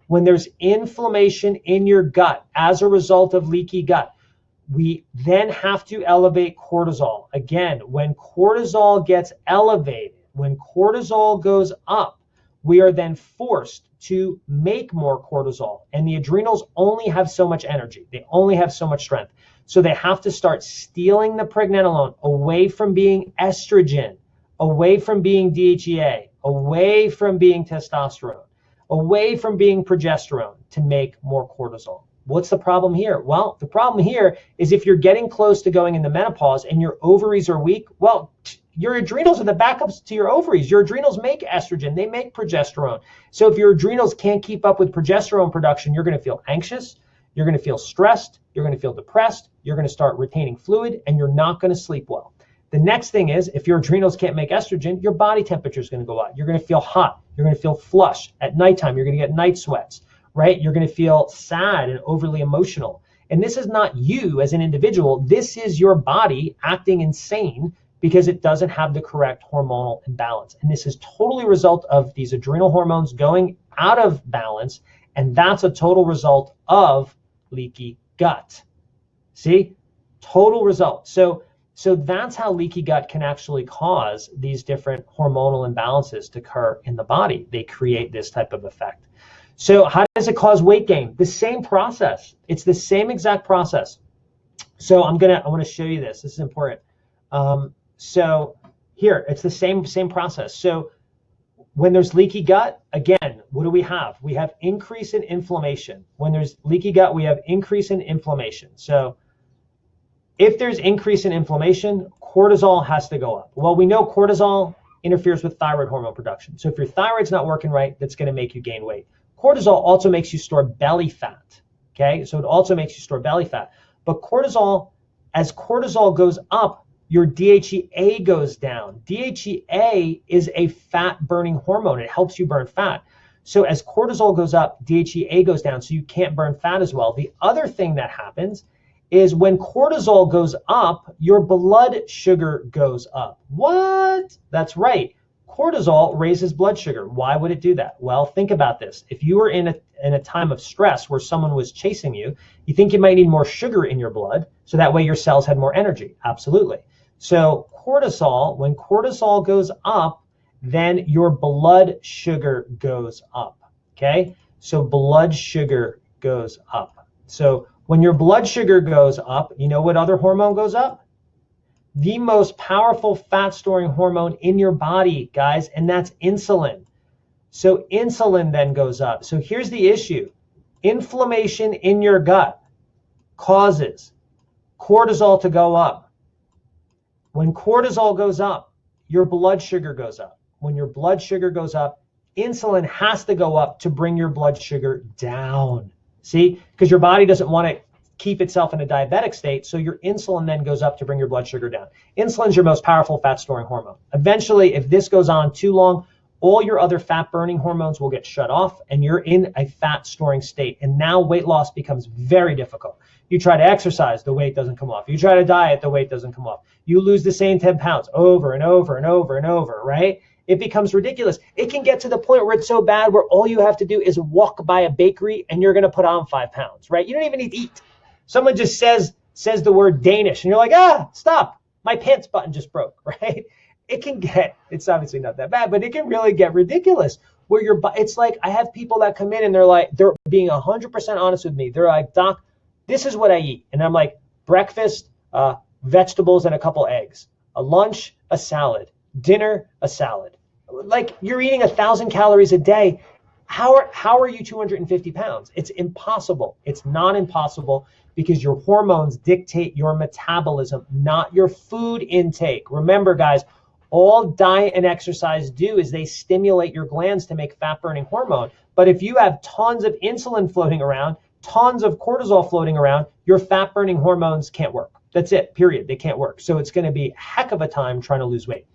When there's inflammation in your gut as a result of leaky gut, we then have to elevate cortisol. Again, when cortisol gets elevated, when cortisol goes up, we are then forced to make more cortisol. And the adrenals only have so much energy. They only have so much strength. So they have to start stealing the pregnenolone away from being estrogen, away from being DHEA, away from being testosterone. away from being progesterone to make more cortisol. What's the problem here? Well, the problem here is if you're getting close to going into menopause and your ovaries are weak, well, your adrenals are the backups to your ovaries. Your adrenals make estrogen, they make progesterone. So if your adrenals can't keep up with progesterone production, you're going to feel anxious, you're going to feel stressed, you're going to feel depressed, you're going to start retaining fluid, and you're not going to sleep well. The next thing is, if your adrenals can't make estrogen, your body temperature is going to go up. You're going to feel hot. You're going to feel flushed. At nighttime, you're going to get night sweats, right? You're going to feel sad and overly emotional. And this is not you as an individual. This is your body acting insane because it doesn't have the correct hormonal imbalance. And this is totally a result of these adrenal hormones going out of balance. And that's a total result of leaky gut. See? Total result. So that's how leaky gut can actually cause these different hormonal imbalances to occur in the body. They create this type of effect. So how does it cause weight gain? The same process. It's the same exact process. So I want to show you this. This is important. So here, it's the same process. So when there's leaky gut, again, what do we have? We have increase in inflammation. When there's leaky gut, we have increase in inflammation. So if there's increase in inflammation, cortisol has to go up. Well, we know cortisol interferes with thyroid hormone production. So if your thyroid's not working right, that's going to make you gain weight. Cortisol also makes you store belly fat. Okay, so it also makes you store belly fat. But cortisol, as cortisol goes up, your DHEA goes down. DHEA is a fat burning hormone. It helps you burn fat. So as cortisol goes up, DHEA goes down, so you can't burn fat as well. The other thing that happens is when cortisol goes up, your blood sugar goes up. What? That's right. Cortisol raises blood sugar. Why would it do that? Well, think about this. If you were in a time of stress where someone was chasing you, you think you might need more sugar in your blood, so that way your cells had more energy. Absolutely. So cortisol, when cortisol goes up, then your blood sugar goes up. Okay? So blood sugar goes up. So when your blood sugar goes up, you know what other hormone goes up? The most powerful fat-storing hormone in your body, guys, and that's insulin. So insulin then goes up. So here's the issue. Inflammation in your gut causes cortisol to go up. When cortisol goes up, your blood sugar goes up. When your blood sugar goes up, insulin has to go up to bring your blood sugar down. See, because your body doesn't want to keep itself in a diabetic state, so your insulin then goes up to bring your blood sugar down. Insulin is your most powerful fat-storing hormone. Eventually, if this goes on too long, all your other fat-burning hormones will get shut off, and you're in a fat-storing state. And now weight loss becomes very difficult. You try to exercise, the weight doesn't come off. You try to diet, the weight doesn't come off. You lose the same 10 pounds over and over and over and over, right? It becomes ridiculous. It can get to the point where it's so bad where all you have to do is walk by a bakery and you're going to put on 5 pounds, right? You don't even need to eat. Someone just says the word Danish and you're like, stop. My pants button just broke, right? It's obviously not that bad, but it can really get ridiculous where it's like, I have people that come in and they're being 100% honest with me. They're like, Doc, this is what I eat. And I'm like, breakfast, vegetables and a couple eggs, a lunch, a salad, dinner, a salad. Like you're eating 1,000 calories a day. How are you 250 pounds? It's impossible. It's not impossible because your hormones dictate your metabolism, not your food intake. Remember, guys, all diet and exercise do is they stimulate your glands to make fat-burning hormone. But if you have tons of insulin floating around, tons of cortisol floating around, your fat-burning hormones can't work. That's it, period. They can't work. So it's going to be a heck of a time trying to lose weight.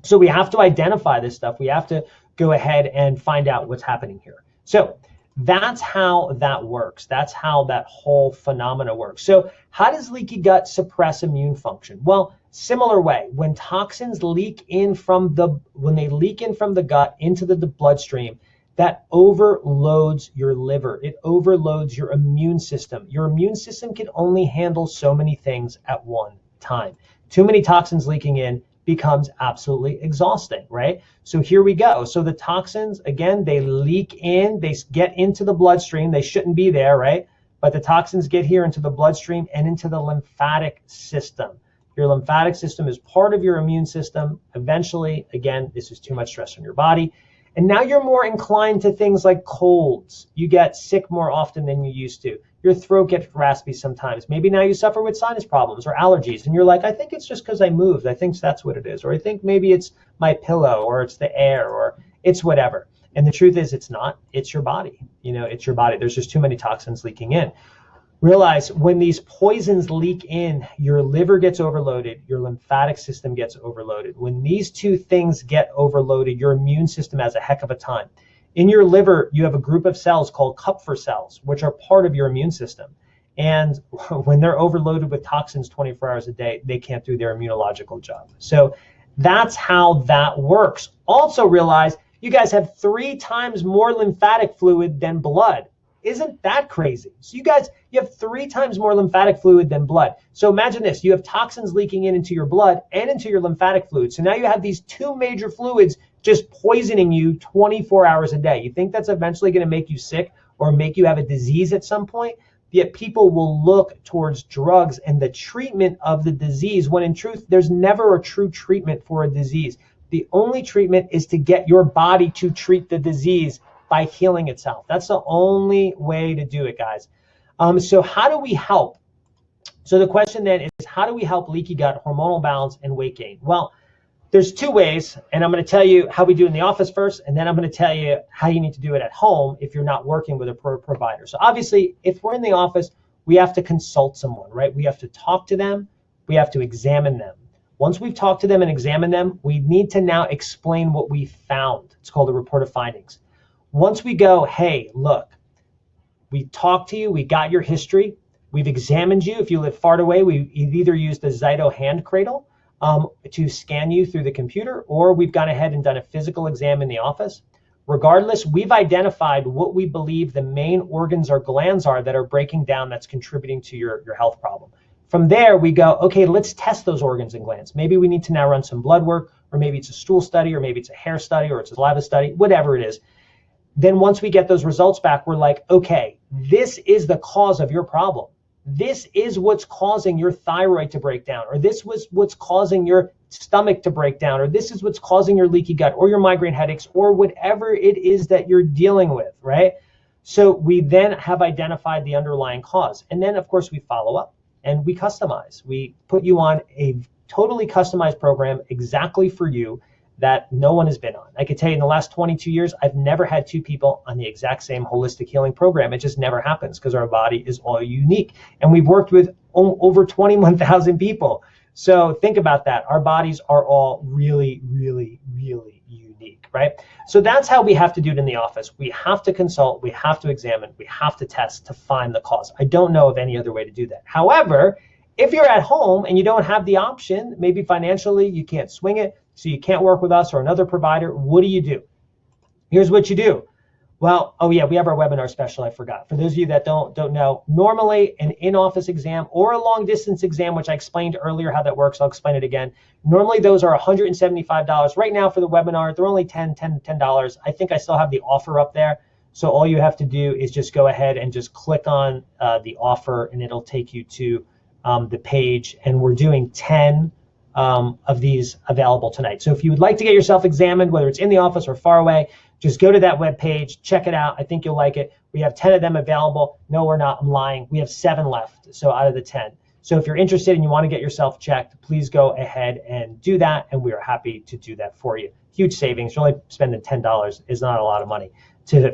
So we have to identify this stuff. We have to go ahead and find out what's happening here. So that's how that works. That's how that whole phenomena works. So how does leaky gut suppress immune function? Well, similar way, when toxins leak in from the gut into the bloodstream, that overloads your liver. It overloads your immune system. Your immune system can only handle so many things at one time. Too many toxins leaking in becomes absolutely exhausting, right? So here we go. So the toxins, again, they leak in, they get into the bloodstream. They shouldn't be there, right? But the toxins get here into the bloodstream and into the lymphatic system. Your lymphatic system is part of your immune system. Eventually, again, this is too much stress on your body. And now you're more inclined to things like colds. You get sick more often than you used to. Your throat gets raspy sometimes. Maybe now you suffer with sinus problems or allergies. And you're like, I think it's just because I moved. I think that's what it is. Or I think maybe it's my pillow, or it's the air, or it's whatever. And the truth is, it's not. It's your body. It's your body. There's just too many toxins leaking in. Realize when these poisons leak in, your liver gets overloaded, your lymphatic system gets overloaded. When these two things get overloaded, your immune system has a heck of a time. In your liver, you have a group of cells called Kupffer cells, which are part of your immune system. And when they're overloaded with toxins 24 hours a day, they can't do their immunological job. So that's how that works. Also realize you guys have 3 times more lymphatic fluid than blood. Isn't that crazy? So you have 3 times more lymphatic fluid than blood. So imagine this, you have toxins leaking into your blood and into your lymphatic fluid. So now you have these 2 major fluids just poisoning you 24 hours a day. You think that's eventually going to make you sick or make you have a disease at some point? Yet people will look towards drugs and the treatment of the disease, when in truth, there's never a true treatment for a disease. The only treatment is to get your body to treat the disease by healing itself. That's the only way to do it, guys. So how do we help? So the question then is, how do we help leaky gut, hormonal balance, and weight gain? Well, there's 2 ways, and I'm going to tell you how we do in the office first, and then I'm going to tell you how you need to do it at home if you're not working with a provider. So obviously, if we're in the office, we have to consult someone, right? We have to talk to them. We have to examine them. Once we've talked to them and examined them, we need to now explain what we found. It's called a report of findings. Once we go, hey, look, we talked to you, we got your history, we've examined you. If you live far away, we've either used the Zyto hand cradle to scan you through the computer, or we've gone ahead and done a physical exam in the office. Regardless, we've identified what we believe the main organs or glands are that are breaking down, that's contributing to your health problem. From there, we go, okay, let's test those organs and glands. Maybe we need to now run some blood work, or maybe it's a stool study, or maybe it's a hair study, or it's a saliva study, whatever it is. Then once we get those results back, we're like, okay, this is the cause of your problem. This is what's causing your thyroid to break down, or this was what's causing your stomach to break down, or this is what's causing your leaky gut, or your migraine headaches, or whatever it is that you're dealing with, right? So we then have identified the underlying cause. And then, of course, we follow up and we customize. We put you on a totally customized program exactly for you that no one has been on. I could tell you in the last 22 years, I've never had 2 people on the exact same holistic healing program. It just never happens because our body is all unique. And we've worked with over 21,000 people. So think about that. Our bodies are all really, really, really unique, right? So that's how we have to do it in the office. We have to consult, we have to examine, we have to test to find the cause. I don't know of any other way to do that. However, if you're at home and you don't have the option, maybe financially you can't swing it, so you can't work with us or another provider, what do? Here's what you do. Well, oh yeah, we have our webinar special, I forgot. For those of you that don't know, normally an in-office exam or a long-distance exam, which I explained earlier how that works, I'll explain it again. Normally those are $175. Right now for the webinar, they're only $10. I think I still have the offer up there. So all you have to do is just go ahead and just click on the offer, and it'll take you to the page. And we're doing 10 of these available tonight. So if you would like to get yourself examined, whether it's in the office or far away, just go to that webpage, check it out. I think you'll like it. We have 10 of them available. No, we're not. I'm lying. We have 7 left, so out of the 10. So if you're interested and you want to get yourself checked, please go ahead and do that, and we are happy to do that for you. Huge savings. You're only spending $10 is not a lot of money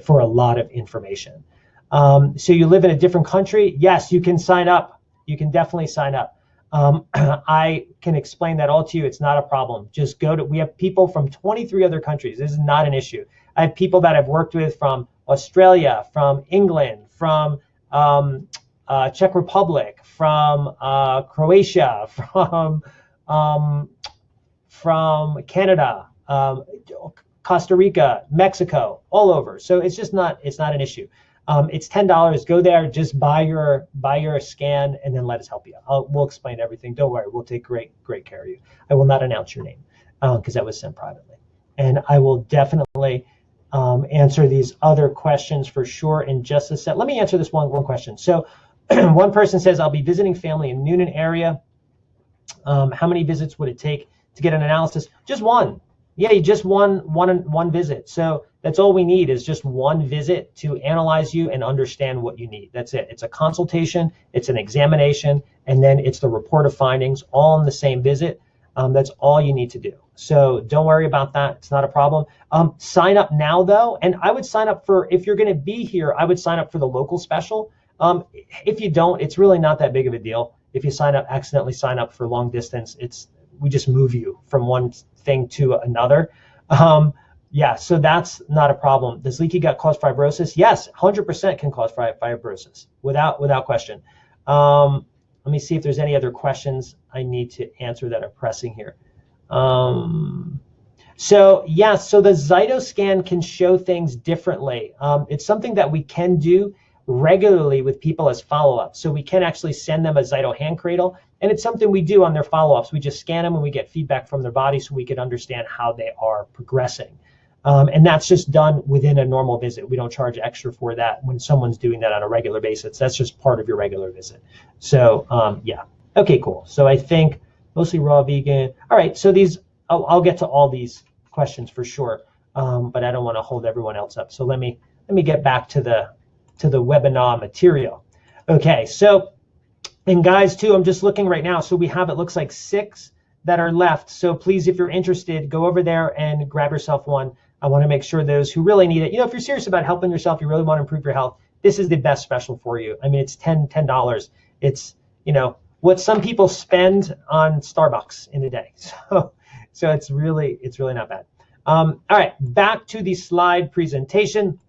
for a lot of information. So you live in a different country? Yes, you can sign up. You can definitely sign up. I can explain that all to you. It's not a problem. Just we have people from 23 other countries. This is not an issue. I have people that I've worked with from Australia, from England, from Czech Republic, from Croatia, from Canada, Costa Rica, Mexico, all over. So it's not an issue. It's $10. Go there, just buy your scan, and then let us help you. We'll explain everything. Don't worry, we'll take great care of you. I will not announce your name because that was sent privately. And I will definitely answer these other questions for sure in just a sec. Let me answer this one question. So one person says, I'll be visiting family in Noonan area. How many visits would it take to get an analysis? Just one. Yeah, you just one visit. So that's all we need is just one visit to analyze you and understand what you need. That's it. It's a consultation, it's an examination, and then it's the report of findings all in the same visit. That's all you need to do. So don't worry about that. It's not a problem. Sign up now though, and I would sign up for, if you're going to be here, I would sign up for the local special. If you don't, it's really not that big of a deal. If you accidentally sign up for long distance, we just move you from one thing to another. Yeah, so that's not a problem. Does leaky gut cause fibrosis? Yes, 100% can cause fibrosis, without question. Let me see if there's any other questions I need to answer that are pressing here. So the Zytoscan can show things differently. It's something that we can do regularly with people as follow-up. So we can actually send them a Zyto hand cradle, and it's something we do on their follow-ups. We just scan them and we get feedback from their body so we can understand how they are progressing. And that's just done within a normal visit. We don't charge extra for that when someone's doing that on a regular basis. That's just part of your regular visit. So yeah, okay, cool. So I think mostly raw vegan. All right, so I'll get to all these questions for sure, but I don't want to hold everyone else up. So let me get back to the webinar material. Okay, so, and guys too, I'm just looking right now. So we have, it looks like 6 that are left. So please, if you're interested, go over there and grab yourself one. I want to make sure those who really need it, if you're serious about helping yourself, you really want to improve your health, this is the best special for you. I mean, it's $10. It's, what some people spend on Starbucks in a day. So it's really not bad. All right, back to the slide presentation.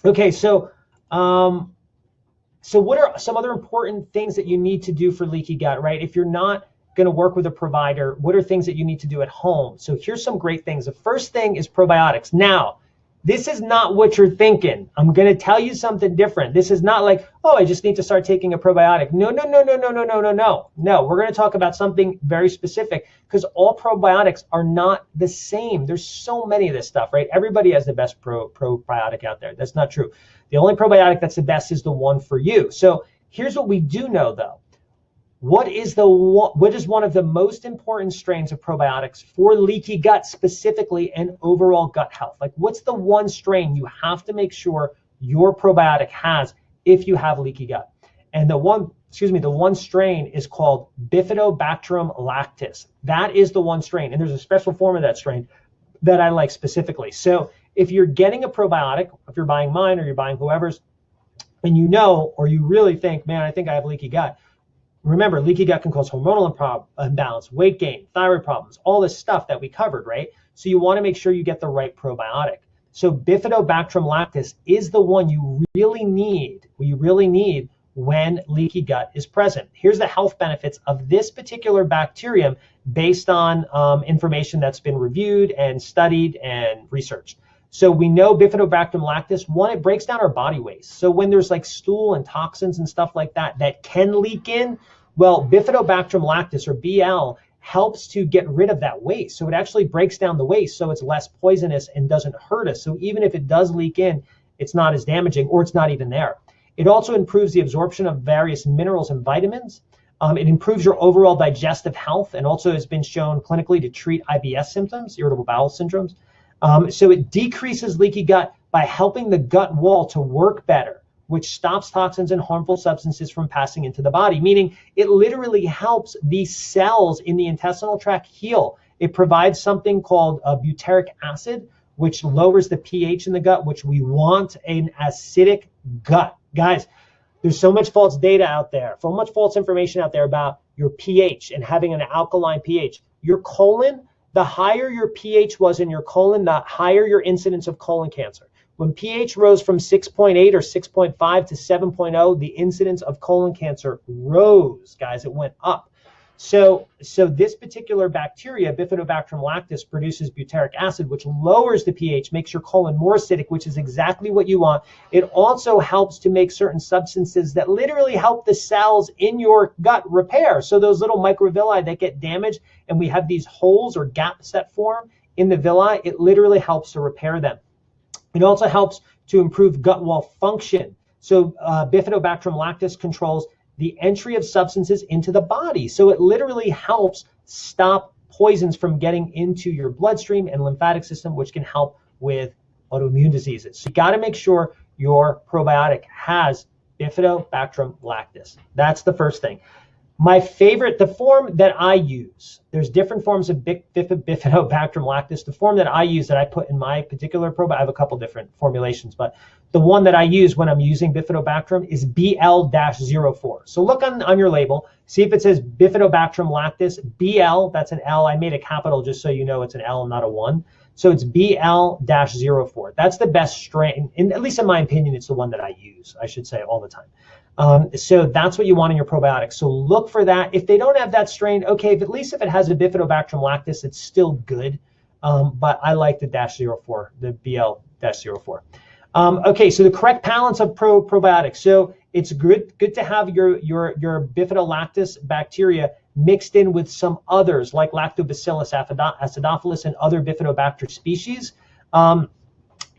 Okay, so what are some other important things that you need to do for leaky gut, right? If you're not going to work with a provider, what are things that you need to do at home? So here's some great things. The first thing is probiotics. Now, this is not what you're thinking. I'm going to tell you something different. This is not like, oh, I just need to start taking a probiotic. No. We're going to talk about something very specific because all probiotics are not the same. There's so many of this stuff, right? Everybody has the best probiotic out there. That's not true. The only probiotic that's the best is the one for you. So here's what we do know though. What is one of the most important strains of probiotics for leaky gut specifically and overall gut health? Like what's the one strain you have to make sure your probiotic has if you have leaky gut? And the one strain is called Bifidobacterium lactis. That is the one strain. And there's a special form of that strain that I like specifically. So if you're getting a probiotic, if you're buying mine or you're buying whoever's, and or you really think, man, I think I have leaky gut. Remember, leaky gut can cause hormonal imbalance, weight gain, thyroid problems, all this stuff that we covered, right? So you want to make sure you get the right probiotic. So Bifidobacterium lactis is the one you really need when leaky gut is present. Here's the health benefits of this particular bacterium based on information that's been reviewed and studied and researched. So we know Bifidobacterium lactis, one, it breaks down our body waste. So when there's like stool and toxins and stuff like that can leak in, well, Bifidobacterium lactis or BL helps to get rid of that waste. So it actually breaks down the waste so it's less poisonous and doesn't hurt us. So even if it does leak in, it's not as damaging or it's not even there. It also improves the absorption of various minerals and vitamins. It improves your overall digestive health and also has been shown clinically to treat IBS symptoms, irritable bowel syndromes. So it decreases leaky gut by helping the gut wall to work better, which stops toxins and harmful substances from passing into the body, meaning it literally helps these cells in the intestinal tract heal. It provides something called butyric acid, which lowers the pH in the gut, which we want an acidic gut. Guys, there's so much false data out there, so much false information out there about your pH and having an alkaline pH. Your colon, the higher your pH was in your colon, the higher your incidence of colon cancer. When pH rose from 6.8 or 6.5 to 7.0, the incidence of colon cancer rose, guys. It went up. So this particular bacteria, Bifidobacterium lactis, produces butyric acid, which lowers the pH, makes your colon more acidic, which is exactly what you want. It also helps to make certain substances that literally help the cells in your gut repair. So those little microvilli that get damaged and we have these holes or gaps that form in the villi, it literally helps to repair them. It also helps to improve gut wall function. So Bifidobacterium lactis controls the entry of substances into the body. So it literally helps stop poisons from getting into your bloodstream and lymphatic system, which can help with autoimmune diseases. So you got to make sure your probiotic has Bifidobacterium lactis. That's the first thing. My favorite, the form that I use, there's different forms of Bifidobacterium lactis. The form that I use, that I put in my particular probiotic, I have a couple different formulations, but the one that I use when I'm using Bifidobacterium is BL-04. So look on your label, see if it says Bifidobacterium lactis, BL, that's an L. I made a capital just so you know it's an L, not a 1. So it's BL-04. That's the best strain, at least in my opinion, it's the one that I use, I should say, all the time. So that's what you want in your probiotics. So look for that. If they don't have that strain, okay, at least if it has a Bifidobacterium lactis, it's still good. But I like the -04, the BL-04. Okay, so the correct balance of probiotics. So it's good to have your Bifidolactis bacteria mixed in with some others like Lactobacillus acidophilus and other Bifidobacter species.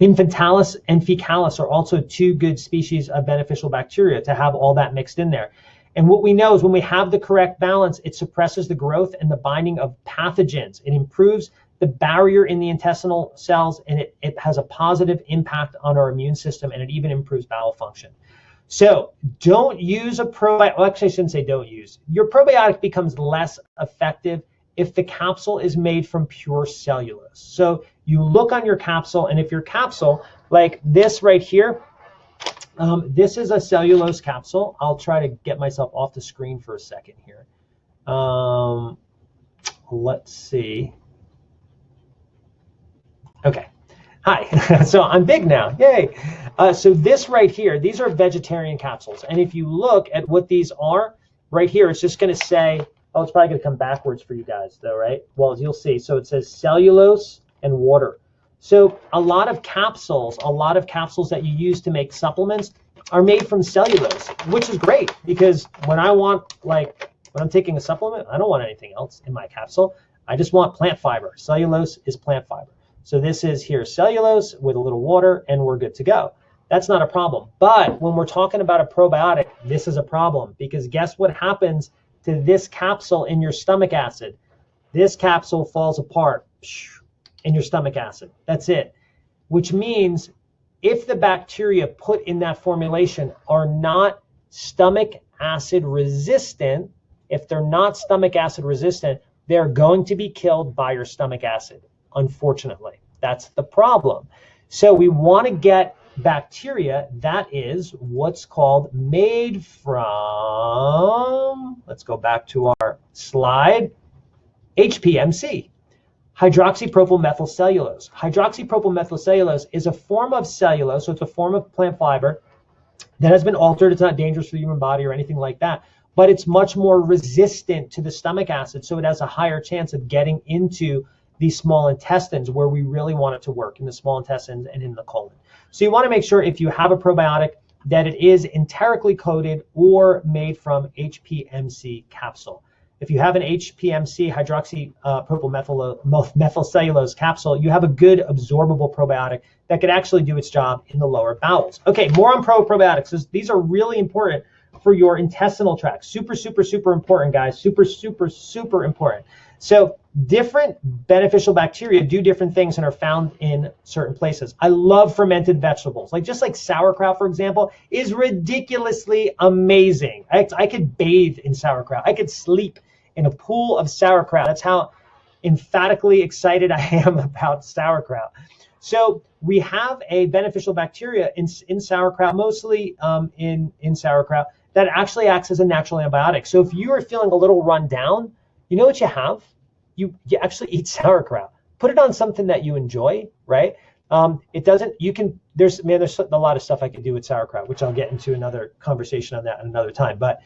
Infantalis and Fecalis are also 2 good species of beneficial bacteria to have all that mixed in there. And what we know is when we have the correct balance, it suppresses the growth and the binding of pathogens. It improves the barrier in the intestinal cells, and it has a positive impact on our immune system, and it even improves bowel function. So don't use a probiotic. Well, actually, I shouldn't say don't use. Your probiotic becomes less effective if the capsule is made from pure cellulose. So you look on your capsule, and if your capsule, like this right here, this is a cellulose capsule. I'll try to get myself off the screen for a second here. Let's see. Okay. Hi. So I'm big now. Yay. So this right here, these are vegetarian capsules. And if you look at what these are, right here, it's just going to say, oh, it's probably going to come backwards for you guys, though, right? Well, as you'll see. So it says cellulose and water. So a lot of capsules that you use to make supplements are made from cellulose, which is great because when I'm taking a supplement, I don't want anything else in my capsule. I just want plant fiber. Cellulose is plant fiber. So this is here cellulose with a little water, and we're good to go. That's not a problem. But when we're talking about a probiotic, this is a problem because guess what happens to this capsule in your stomach acid? This capsule falls apart in your stomach acid. That's it. Which means if the bacteria put in that formulation are not stomach acid resistant, if they're not stomach acid resistant, they're going to be killed by your stomach acid. Unfortunately, that's the problem. So we want to get bacteria that is what's called made from, let's go back to our slide, HPMC, hydroxypropylmethylcellulose. Hydroxypropylmethylcellulose is a form of cellulose, so it's a form of plant fiber that has been altered. It's not dangerous for the human body or anything like that, but it's much more resistant to the stomach acid, so it has a higher chance of getting into the small intestines where we really want it to work, in the small intestines and in the colon. So you want to make sure if you have a probiotic that it is enterically coated or made from HPMC capsule. If you have an HPMC, hydroxypropylmethylcellulose capsule, you have a good absorbable probiotic that could actually do its job in the lower bowels. Okay, more on probiotics. These are really important for your intestinal tract. Super, super, super important, guys. Super, super, super important. So different beneficial bacteria do different things and are found in certain places. I love fermented vegetables. Just like sauerkraut, for example, is ridiculously amazing. I could bathe in sauerkraut. I could sleep in a pool of sauerkraut. That's how emphatically excited I am about sauerkraut. So we have a beneficial bacteria in sauerkraut, mostly in sauerkraut, that actually acts as a natural antibiotic. So if you are feeling a little run down, you know what you have? You actually eat sauerkraut. Put it on something that you enjoy, right? There's a lot of stuff I could do with sauerkraut, which I'll get into another conversation on that another time. But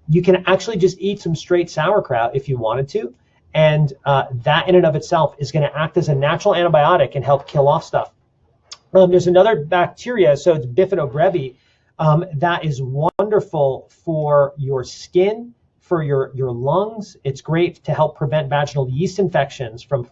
you can actually just eat some straight sauerkraut if you wanted to. And that in and of itself is going to act as a natural antibiotic and help kill off stuff. There's another bacteria, so it's Bifidobrevi, that is wonderful for your skin, for your lungs. It's great to help prevent vaginal yeast infections from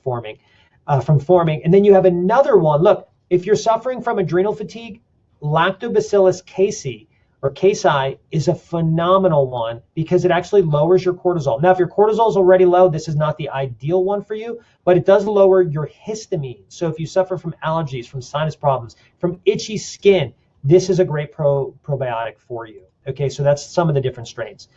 forming. And then you have another one. Look, if you're suffering from adrenal fatigue, Lactobacillus casei or KSI is a phenomenal one because it actually lowers your cortisol. Now, if your cortisol is already low, this is not the ideal one for you, but it does lower your histamine. So if you suffer from allergies, from sinus problems, from itchy skin, this is a great probiotic for you. Okay, so that's some of the different strains.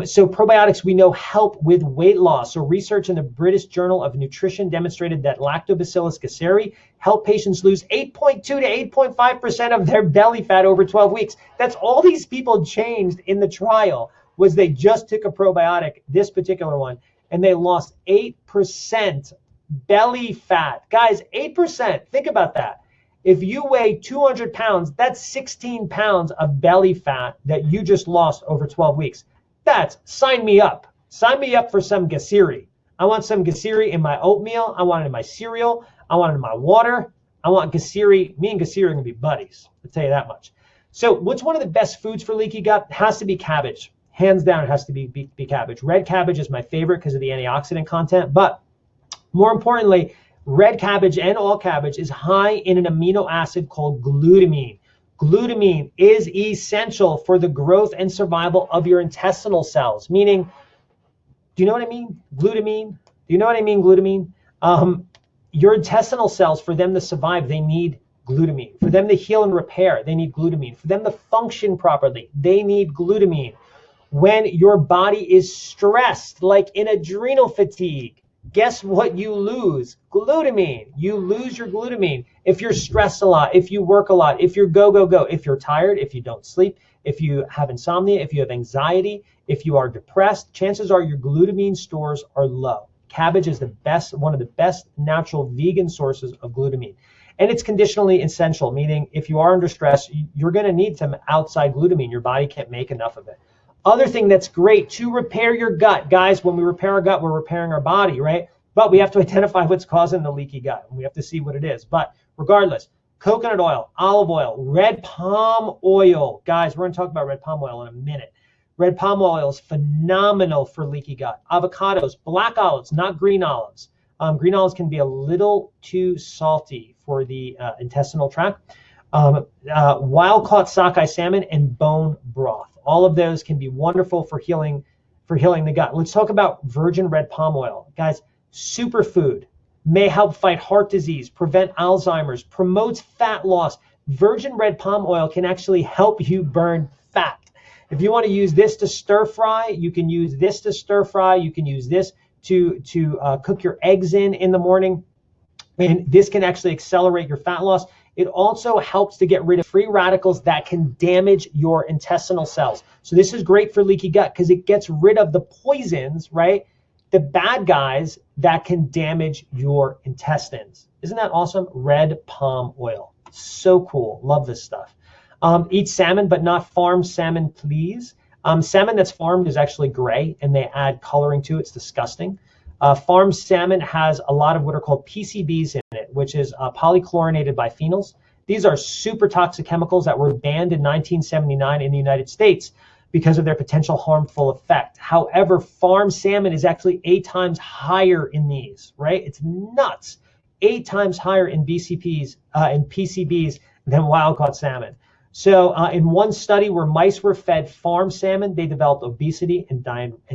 So probiotics, we know, help with weight loss. So research in the British Journal of Nutrition demonstrated that Lactobacillus gasseri helped patients lose 8.2 to 8.5% of their belly fat over 12 weeks. That's all these people changed in the trial, was they just took a probiotic, this particular one, and they lost 8% belly fat. Guys, 8%, think about that. If you weigh 200 pounds, that's 16 pounds of belly fat that you just lost over 12 weeks. That's, sign me up. Sign me up for some gasseri. I want some gasseri in my oatmeal. I want it in my cereal. I want it in my water. I want gasseri. Me and gasseri are going to be buddies. I'll tell you that much. So what's one of the best foods for leaky gut? It has to be cabbage. Hands down, it has to be cabbage. Red cabbage is my favorite because of the antioxidant content. But more importantly, red cabbage and all cabbage is high in an amino acid called glutamine. Glutamine is essential for the growth and survival of your intestinal cells, meaning, do you know what I mean? Glutamine? Do you know what I mean, glutamine? Your intestinal cells, for them to survive, they need glutamine. For them to heal and repair, they need glutamine. For them to function properly, they need glutamine. When your body is stressed, like in adrenal fatigue, guess what you lose? Glutamine. You lose your glutamine. If you're stressed a lot, if you work a lot, if you're go, if you're tired, if you don't sleep, if you have insomnia, if you have anxiety, if you are depressed, chances are your glutamine stores are low. Cabbage is the best, one of the best natural vegan sources of glutamine. And it's conditionally essential, meaning if you are under stress, you're going to need some outside glutamine. Your body can't make enough of it. Other thing that's great to repair your gut. Guys, when we repair our gut, we're repairing our body, right? But we have to identify what's causing the leaky gut, and we have to see what it is. But regardless, coconut oil, olive oil, red palm oil. Guys, we're going to talk about red palm oil in a minute. Red palm oil is phenomenal for leaky gut. Avocados, black olives, not green olives. Green olives can be a little too salty for the intestinal tract. Wild-caught sockeye salmon and bone broth. All of those can be wonderful for healing the gut. Let's talk about virgin red palm oil. Guys, superfood, may help fight heart disease, prevent Alzheimer's, promotes fat loss. Virgin red palm oil can actually help you burn fat. If you want to use this to stir fry, you can use this to stir fry. You can use this to cook your eggs in the morning. And this can actually accelerate your fat loss. It also helps to get rid of free radicals that can damage your intestinal cells. So this is great for leaky gut because it gets rid of the poisons, right? The bad guys that can damage your intestines. Isn't that awesome? Red palm oil. So cool. Love this stuff. Eat salmon, but not farmed salmon, please. Salmon that's farmed is actually gray, and they add coloring to it. It's disgusting. Farmed salmon has a lot of what are called PCBs in it, which is polychlorinated biphenyls. These are super toxic chemicals that were banned in 1979 in the United States because of their potential harmful effect. However, farmed salmon is actually 8 times higher in these, right? It's nuts. 8 times higher in BCPs and PCBs than wild-caught salmon. So in one study where mice were fed farmed salmon, they developed obesity and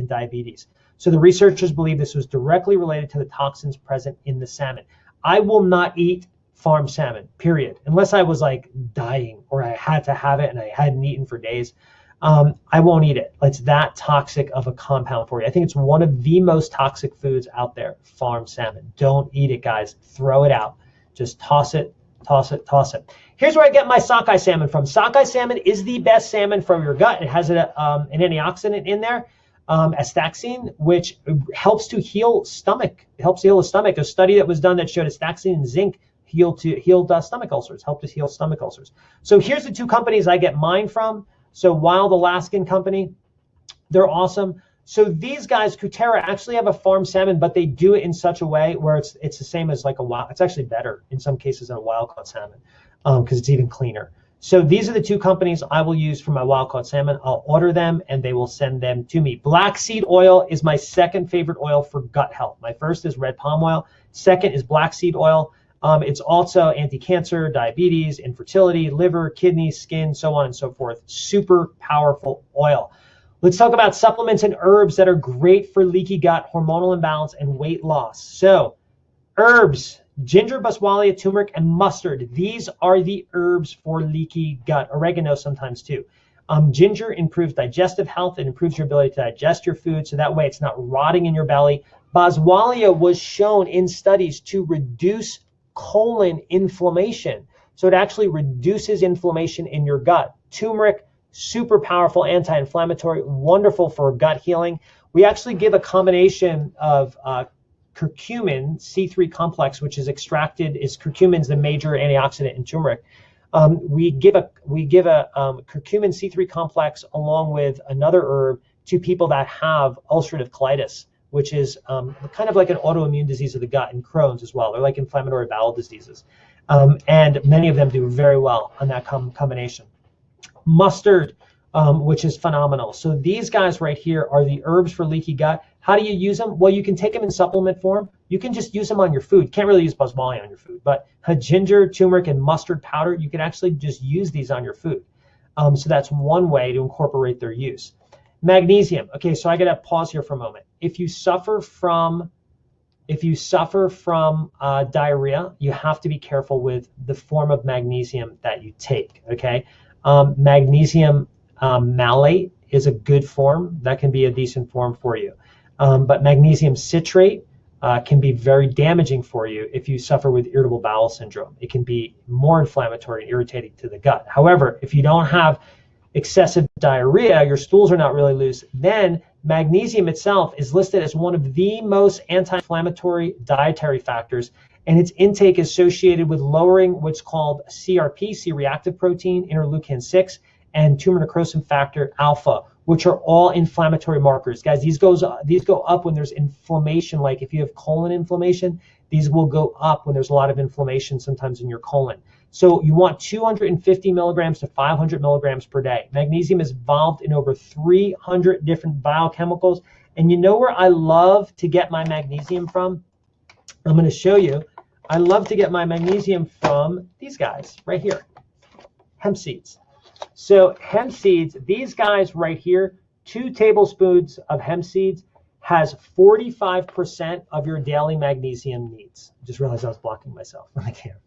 diabetes. So the researchers believe this was directly related to the toxins present in the salmon. I will not eat farmed salmon, period, unless I was like dying or I had to have it and I hadn't eaten for days. I won't eat it. It's that toxic of a compound for you. I think it's one of the most toxic foods out there, farmed salmon. Don't eat it, guys. Throw it out. Just toss it, toss it, toss it. Here's where I get my sockeye salmon from. Sockeye salmon is the best salmon for your gut. It has an antioxidant in there, astaxanthin, which helps to heal stomach. It helps heal the stomach. A study that was done that showed astaxanthin and zinc healed stomach ulcers, helped us heal stomach ulcers. So here's the 2 companies I get mine from. So Wild Alaskan Company, they're awesome. So these guys, Kutera, actually have a farmed salmon, but they do it in such a way where it's the same as like a wild. It's actually better in some cases than a wild-caught salmon because it's even cleaner. So these are the 2 companies I will use for my wild-caught salmon. I'll order them and they will send them to me. Black seed oil is my second favorite oil for gut health. My first is red palm oil. Second is black seed oil. It's also anti-cancer, diabetes, infertility, liver, kidneys, skin, so on and so forth. Super powerful oil. Let's talk about supplements and herbs that are great for leaky gut, hormonal imbalance, and weight loss. So herbs, ginger, boswellia, turmeric, and mustard. These are the herbs for leaky gut. Oregano sometimes too. Ginger improves digestive health. It improves your ability to digest your food, so that way it's not rotting in your belly. Boswellia was shown in studies to reduce colon inflammation. So it actually reduces inflammation in your gut. Turmeric, super powerful anti-inflammatory, wonderful for gut healing. We actually give a combination of curcumin, C3 complex, which is extracted, curcumin's the major antioxidant in turmeric. We give a curcumin C3 complex along with another herb to people that have ulcerative colitis, which is kind of like an autoimmune disease of the gut, and Crohn's as well. They're like inflammatory bowel diseases. And many of them do very well on that combination. Mustard, which is phenomenal. So these guys right here are the herbs for leaky gut. How do you use them? Well, you can take them in supplement form. You can just use them on your food. Can't really use boswellia on your food, but ginger, turmeric, and mustard powder, you can actually just use these on your food. So that's one way to incorporate their use. Magnesium. Okay, so I got to pause here for a moment. If you suffer from diarrhea, you have to be careful with the form of magnesium that you take. Okay, magnesium malate is a good form. That can be a decent form for you. But magnesium citrate can be very damaging for you if you suffer with irritable bowel syndrome. It can be more inflammatory and irritating to the gut. However, if you don't have excessive diarrhea, your stools are not really loose, then magnesium itself is listed as one of the most anti-inflammatory dietary factors, and its intake is associated with lowering what's called CRP, C-reactive protein, interleukin-6, and tumor necrosis factor alpha, which are all inflammatory markers. Guys, these go up when there's inflammation. Like if you have colon inflammation, these will go up when there's a lot of inflammation sometimes in your colon. So you want 250 milligrams to 500 milligrams per day. Magnesium is involved in over 300 different biochemicals. And you know where I love to get my magnesium from? I'm going to show you. I love to get my magnesium from these guys right here, hemp seeds. So hemp seeds, these guys right here, 2 tablespoons of hemp seeds has 45% of your daily magnesium needs. I just realized I was blocking myself on the camera.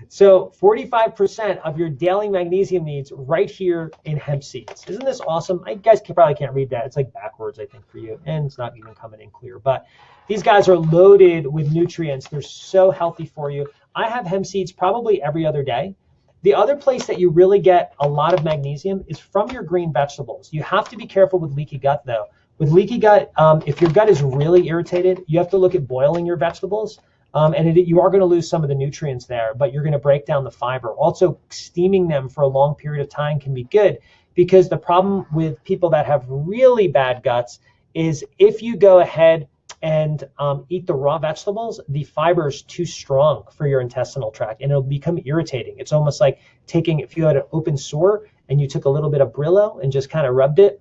So 45% of your daily magnesium needs right here in hemp seeds. Isn't this awesome? You guys probably can't read that. It's like backwards, I think, for you. And it's not even coming in clear. But these guys are loaded with nutrients. They're so healthy for you. I have hemp seeds probably every other day. The other place that you really get a lot of magnesium is from your green vegetables. You have to be careful with leaky gut, though. With leaky gut, if your gut is really irritated, you have to look at boiling your vegetables. You are going to lose some of the nutrients there, but you're going to break down the fiber. Also, steaming them for a long period of time can be good, because the problem with people that have really bad guts is if you go ahead and eat the raw vegetables, the fiber is too strong for your intestinal tract and it'll become irritating. It's almost like if you had an open sore and you took a little bit of Brillo and just kind of rubbed it,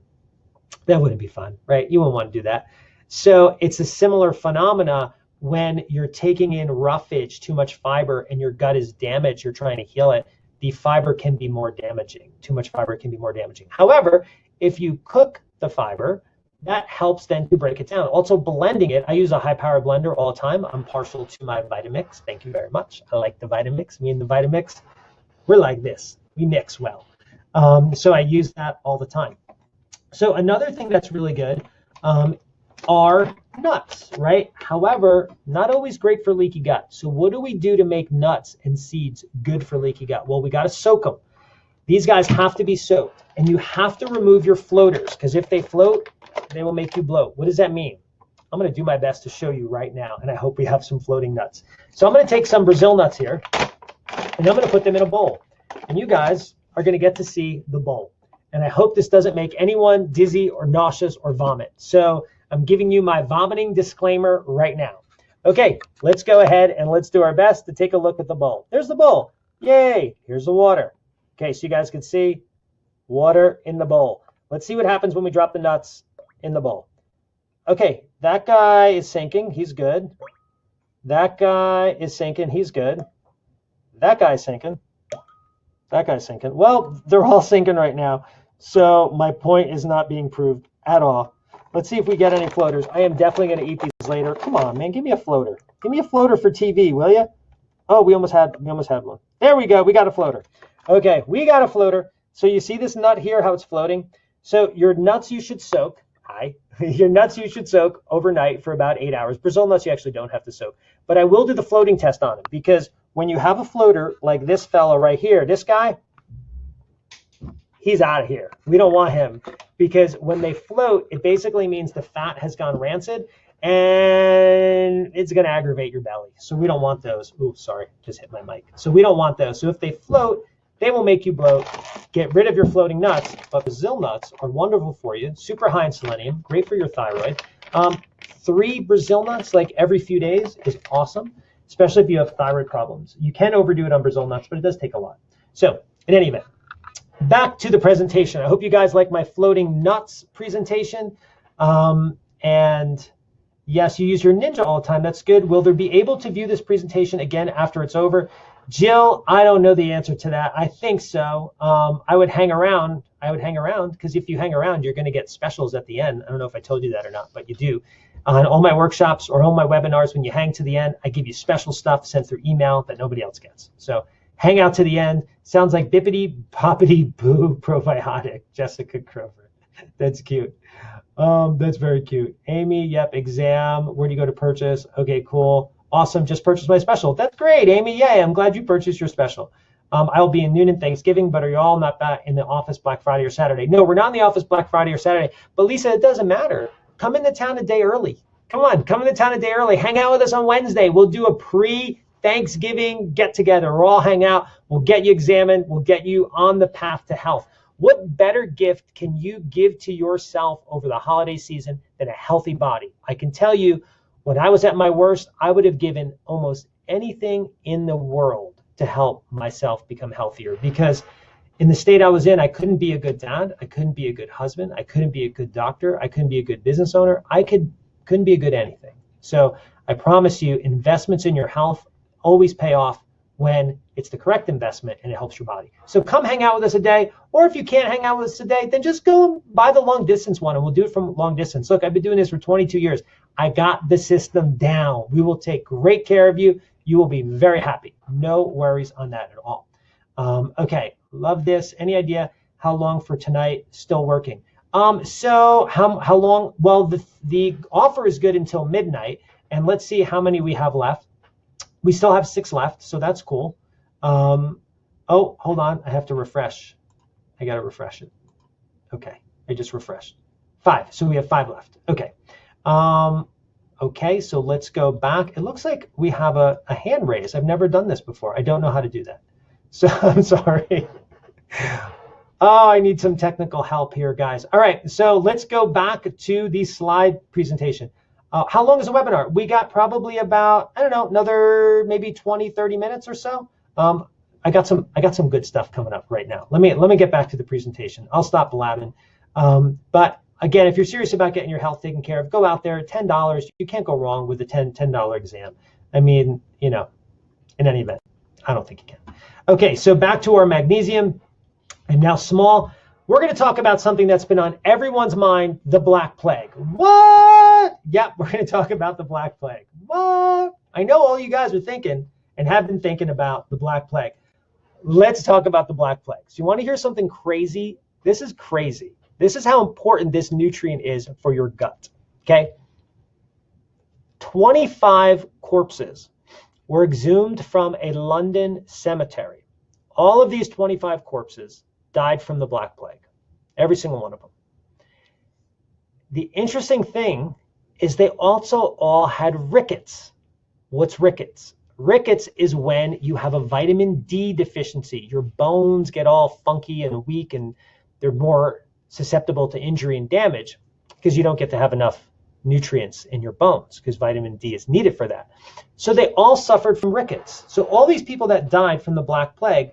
that wouldn't be fun, right? You wouldn't want to do that. So it's a similar phenomena when you're taking in roughage, too much fiber, and your gut is damaged, you're trying to heal it, the fiber can be more damaging. Too much fiber can be more damaging. However, if you cook the fiber, that helps then to break it down. Also blending it, I use a high power blender all the time. I'm partial to my Vitamix. Thank you very much. I like the Vitamix. Me and the Vitamix, we're like this. We mix well. So I use that all the time. So another thing that's really good are nuts, right? However, not always great for leaky gut. So what do we do to make nuts and seeds good for leaky gut? Well, we got to soak them. These guys have to be soaked, and you have to remove your floaters, because if they float, they will make you bloat. What does that mean? I'm going to do my best to show you right now, and I hope we have some floating nuts. So I'm going to take some Brazil nuts here, and I'm going to put them in a bowl. And you guys are going to get to see the bowl. And I hope this doesn't make anyone dizzy or nauseous or vomit. So I'm giving you my vomiting disclaimer right now. Okay, let's go ahead and let's do our best to take a look at the bowl. There's the bowl. Yay, here's the water. Okay, so you guys can see water in the bowl. Let's see what happens when we drop the nuts in the bowl. Okay, that guy is sinking. He's good. That guy is sinking. He's good. That guy's sinking. That guy's sinking. Well, they're all sinking right now. So my point is not being proved at all. Let's see if we get any floaters. I am definitely going to eat these later. Come on, man. Give me a floater. Give me a floater for TV, will you? Oh, we almost had one. There we go. We got a floater. Okay, we got a floater. So you see this nut here, how it's floating? So your nuts you should soak. Your nuts you should soak overnight for about 8 hours. Brazil nuts you actually don't have to soak. But I will do the floating test on it, because when you have a floater like this fella right here, this guy, he's out of here. We don't want him, because when they float, it basically means the fat has gone rancid and it's going to aggravate your belly. So we don't want those. Ooh, sorry, just hit my mic. So we don't want those. So if they float, they will make you bloat. Get rid of your floating nuts. But Brazil nuts are wonderful for you. Super high in selenium, great for your thyroid. 3 Brazil nuts like every few days is awesome, especially if you have thyroid problems. You can overdo it on Brazil nuts, but it does take a lot. So in any event, back to the presentation. I hope you guys like my floating nuts presentation. And yes, you use your Ninja all the time. That's good. Will there be able to view this presentation again after it's over? Jill, I don't know the answer to that. I think so. I would hang around. Because if you hang around, you're going to get specials at the end. I don't know if I told you that or not, but you do. On all my workshops or all my webinars, when you hang to the end, I give you special stuff sent through email that nobody else gets. So hang out to the end. Sounds like bippity boppity boo probiotic. Jessica Crover. That's cute. That's very cute. Amy, yep, exam. Where do you go to purchase? Okay, cool. Awesome. Just purchased my special. That's great, Amy. Yay. I'm glad you purchased your special. I'll be in noon and Thanksgiving, but are you all not back in the office Black Friday or Saturday? No, we're not in the office Black Friday or Saturday. But Lisa, it doesn't matter. Come into town a day early. Come on, come into town a day early. Hang out with us on Wednesday. We'll do a pre-Thanksgiving get-together. We'll all hang out. We'll get you examined. We'll get you on the path to health. What better gift can you give to yourself over the holiday season than a healthy body? I can tell you, when I was at my worst, I would have given almost anything in the world to help myself become healthier, because in the state I was in, I couldn't be a good dad. I couldn't be a good husband. I couldn't be a good doctor. I couldn't be a good business owner. I couldn't be a good anything. So I promise you, investments in your health always pay off when it's the correct investment and it helps your body. So come hang out with us a day, or if you can't hang out with us today, then just go buy the long distance one and we'll do it from long distance. Look, I've been doing this for 22 years. I got the system down. We will take great care of you. You will be very happy. No worries on that at all. Okay, love this. Any idea how long for tonight? Still working. So how long? Well, the offer is good until midnight, and let's see how many we have left. We still have 6 left, so that's cool. Oh, hold on. I have to refresh. I got to refresh it. Okay, I just refreshed. 5. So we have 5 left. Okay. Okay, so let's go back. It looks like we have a hand raise. I've never done this before. I don't know how to do that. So I'm sorry. Oh, I need some technical help here, guys. All right, so let's go back to the slide presentation. How long is the webinar? We got probably about, I don't know, another maybe 20, 30 minutes or so. I got some good stuff coming up right now. Let me get back to the presentation. I'll stop blabbing. But again, if you're serious about getting your health taken care of, go out there. $10. You can't go wrong with a $10 exam. I mean, you know, in any event, I don't think you can. Okay, so back to our magnesium. And now small. We're going to talk about something that's been on everyone's mind, the Black Plague. What? Yep, we're going to talk about the Black Plague. What? I know all you guys are thinking and have been thinking about the Black Plague. Let's talk about the Black Plague. So you want to hear something crazy? This is crazy. This is how important this nutrient is for your gut, okay? 25 corpses were exhumed from a London cemetery. All of these 25 corpses died from the Black Plague, every single one of them. The interesting thing is they also all had rickets. What's rickets? Rickets is when you have a vitamin D deficiency. Your bones get all funky and weak, and they're more susceptible to injury and damage because you don't get to have enough nutrients in your bones, because vitamin D is needed for that. So they all suffered from rickets. So all these people that died from the Black Plague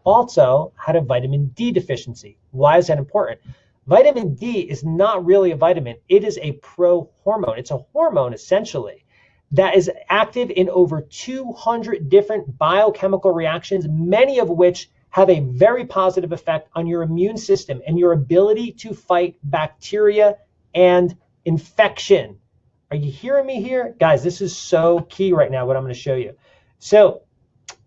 also had a vitamin D deficiency. Why is that important? Vitamin D is not really a vitamin. It is a pro-hormone. It's a hormone, essentially, that is active in over 200 different biochemical reactions, many of which have a very positive effect on your immune system and your ability to fight bacteria and infection. Are you hearing me here? Guys, this is so key right now, what I'm going to show you. So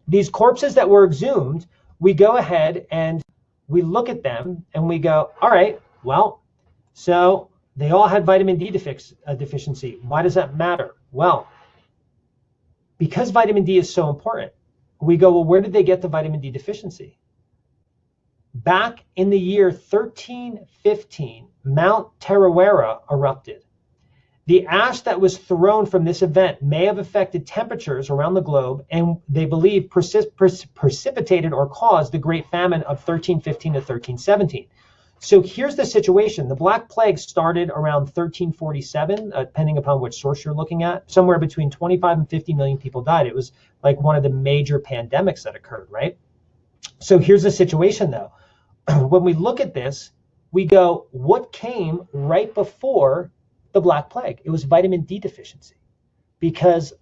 these corpses that were exhumed, we go ahead and we look at them and we go, all right, well, so they all had vitamin D deficiency. Why does that matter? Well, because vitamin D is so important, we go, well, where did they get the vitamin D deficiency? Back in the year 1315, Mount Tarawera erupted. The ash that was thrown from this event may have affected temperatures around the globe, and they believe precipitated or caused the Great Famine of 1315 to 1317. So here's the situation. The Black Plague started around 1347, depending upon which source you're looking at. Somewhere between 25 and 50 million people died. It was like one of the major pandemics that occurred, right? So here's the situation, though. When we look at this, we go, what came right before the Black Plague? It was vitamin D deficiency, because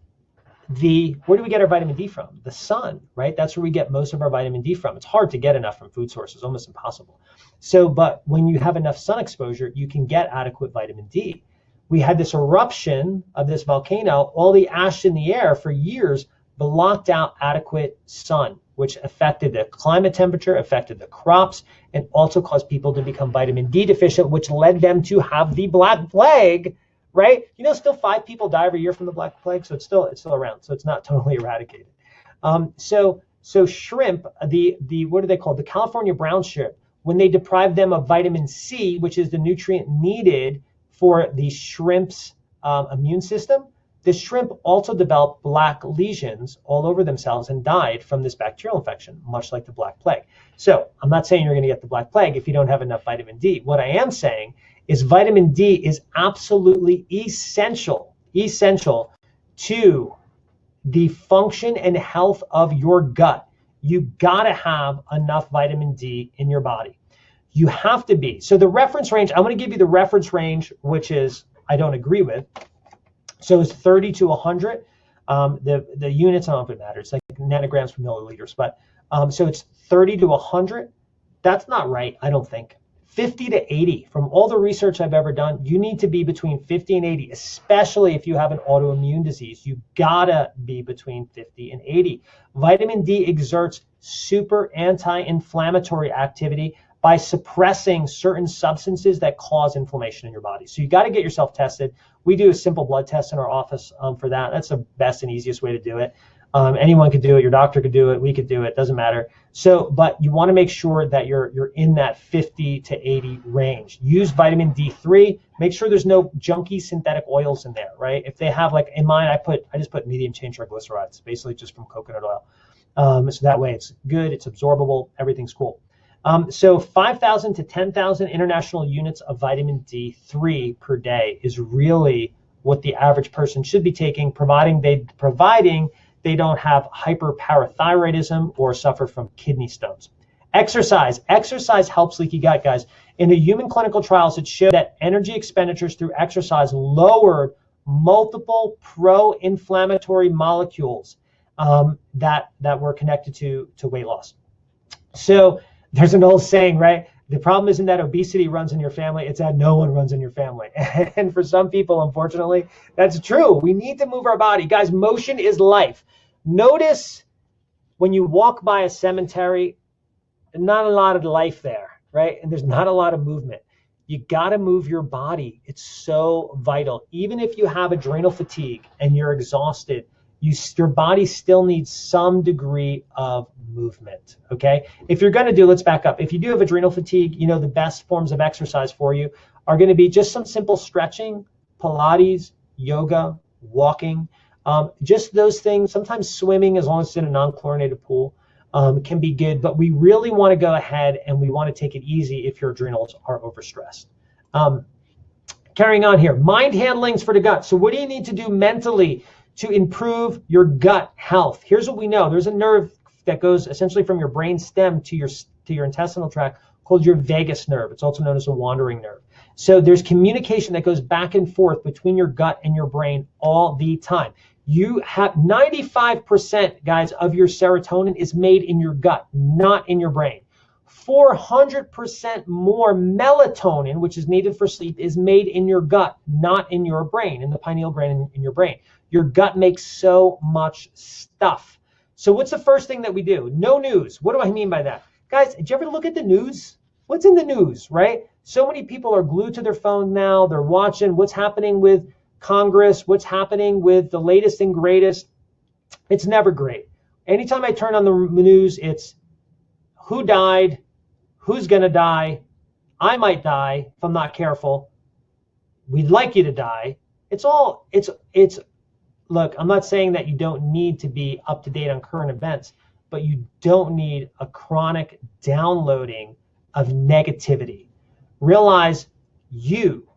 where do we get our vitamin D from? The sun, right? That's where we get most of our vitamin D from. It's hard to get enough from food sources, almost impossible. So, but when you have enough sun exposure, you can get adequate vitamin D. We had this eruption of this volcano, all the ash in the air for years blocked out adequate sun, which affected the climate temperature, affected the crops, and also caused people to become vitamin D deficient, which led them to have the Black Plague, right? You know, still 5 people die every year from the Black Plague, so it's still around, so it's not totally eradicated. So shrimp, the what are they called? The California brown shrimp, when they deprive them of vitamin C, which is the nutrient needed for the shrimp's immune system, the shrimp also developed black lesions all over themselves and died from this bacterial infection, much like the Black Plague. So I'm not saying you're going to get the Black Plague if you don't have enough vitamin D. What I am saying is vitamin D is absolutely essential to the function and health of your gut. You got to have enough vitamin D in your body. You have to be. So the reference range, I'm going to give you the reference range, which is, I don't agree with. So it's 30 to 100. The units, I don't know if it matters. It's like nanograms per milliliters. But so it's 30 to 100. That's not right, I don't think. 50 to 80. From all the research I've ever done, you need to be between 50 and 80, especially if you have an autoimmune disease. You gotta be between 50 and 80. Vitamin D exerts super anti-inflammatory activity by suppressing certain substances that cause inflammation in your body. So you got to get yourself tested. We do a simple blood test in our office for that. That's the best and easiest way to do it. Anyone could do it. Your doctor could do it. We could do it. Doesn't matter. So, but you want to make sure that you're in that 50 to 80 range. Use vitamin D3. Make sure there's no junky synthetic oils in there, right? If they have, like in mine, I just put medium chain triglycerides, basically just from coconut oil. So that way it's good. It's absorbable. Everything's cool. So 5,000 to 10,000 international units of vitamin D3 per day is really what the average person should be taking, providing they don't have hyperparathyroidism or suffer from kidney stones. Exercise helps leaky gut, guys. In the human clinical trials, it showed that energy expenditures through exercise lowered multiple pro-inflammatory molecules that were connected to weight loss. So there's an old saying, right? The problem isn't that obesity runs in your family, it's that no one runs in your family. And for some people, unfortunately, that's true. We need to move our body. Guys, motion is life. Notice when you walk by a cemetery, not a lot of life there, right? And there's not a lot of movement. You got to move your body. It's so vital. Even if you have adrenal fatigue and you're exhausted, your body still needs some degree of movement, okay? If you're going to do, let's back up. If you do have adrenal fatigue, you know the best forms of exercise for you are going to be just some simple stretching, Pilates, yoga, walking, just those things. Sometimes swimming, as long as it's in a non-chlorinated pool, can be good. But we really want to go ahead and we want to take it easy if your adrenals are overstressed. Carrying on here, mind handlings for the gut. So what do you need to do mentally to improve your gut health? Here's what we know. There's a nerve that goes essentially from your brain stem to your intestinal tract called your vagus nerve. It's also known as a wandering nerve. So there's communication that goes back and forth between your gut and your brain all the time. You have 95%, guys, of your serotonin is made in your gut, not in your brain. 400% more melatonin, which is needed for sleep, is made in your gut, not in your brain, in the pineal gland in your brain. Your gut makes so much stuff. So what's the first thing that we do? No news. What do I mean by that? Guys, did you ever look at the news? What's in the news, right? So many people are glued to their phone now. They're watching what's happening with Congress, what's happening with the latest and greatest. It's never great. Anytime I turn on the news, it's who died, who's going to die, I might die if I'm not careful, we'd like you to die. Look, I'm not saying that you don't need to be up to date on current events, but you don't need a chronic downloading of negativity. Realize you,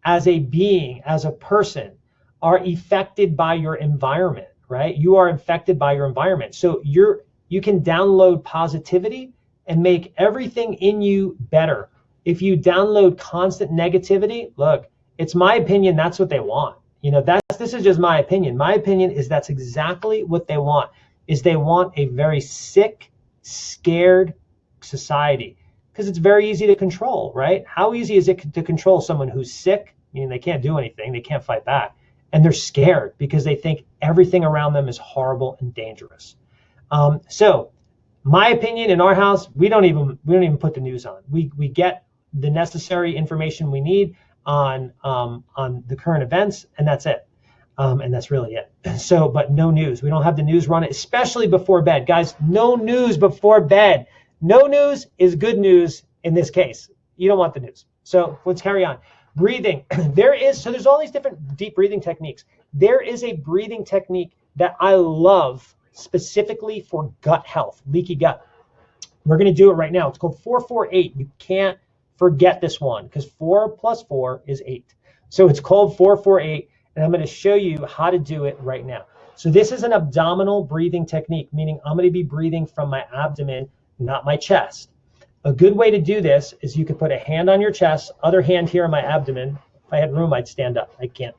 as a being, as a person, are affected by your environment, right? You are infected by your environment. So you can download positivity and make everything in you better. If you download constant negativity, look, it's my opinion, that's what they want. This is just my opinion. My opinion is that's exactly what they want, is they want a very sick, scared society, because it's very easy to control, right? How easy is it to control someone who's sick, meaning they can't do anything, they can't fight back, and they're scared because they think everything around them is horrible and dangerous. So my opinion, in our house, we don't even put the news on. We get the necessary information we need on the current events, and that's it. And that's really it. So, but no news. We don't have the news run, especially before bed. Guys, no news before bed. No news is good news in this case. You don't want the news. So let's carry on. Breathing. There's all these different deep breathing techniques. There is a breathing technique that I love specifically for gut health, leaky gut. We're going to do it right now. It's called 4-4-8. You can't forget this one because 4 plus 4 is 8. So it's called 4-4-8. And I'm going to show you how to do it right now. So this is an abdominal breathing technique, meaning I'm going to be breathing from my abdomen, not my chest. A good way to do this is you could put a hand on your chest, other hand here on my abdomen. If I had room, I'd stand up. I can't.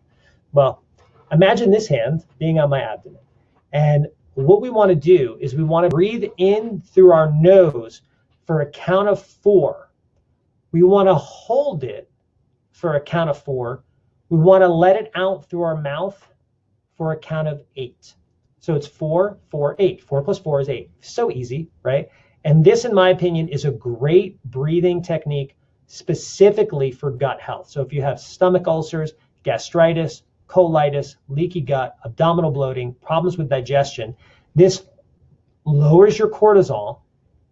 Well, imagine this hand being on my abdomen. And what we want to do is we want to breathe in through our nose for a count of 4. We want to hold it for a count of 4. We want to let it out through our mouth for a count of 8. So it's 4-4-8. 4 plus 4 is 8. So easy, right? And this, in my opinion, is a great breathing technique specifically for gut health. So if you have stomach ulcers, gastritis, colitis, leaky gut, abdominal bloating, problems with digestion, this lowers your cortisol,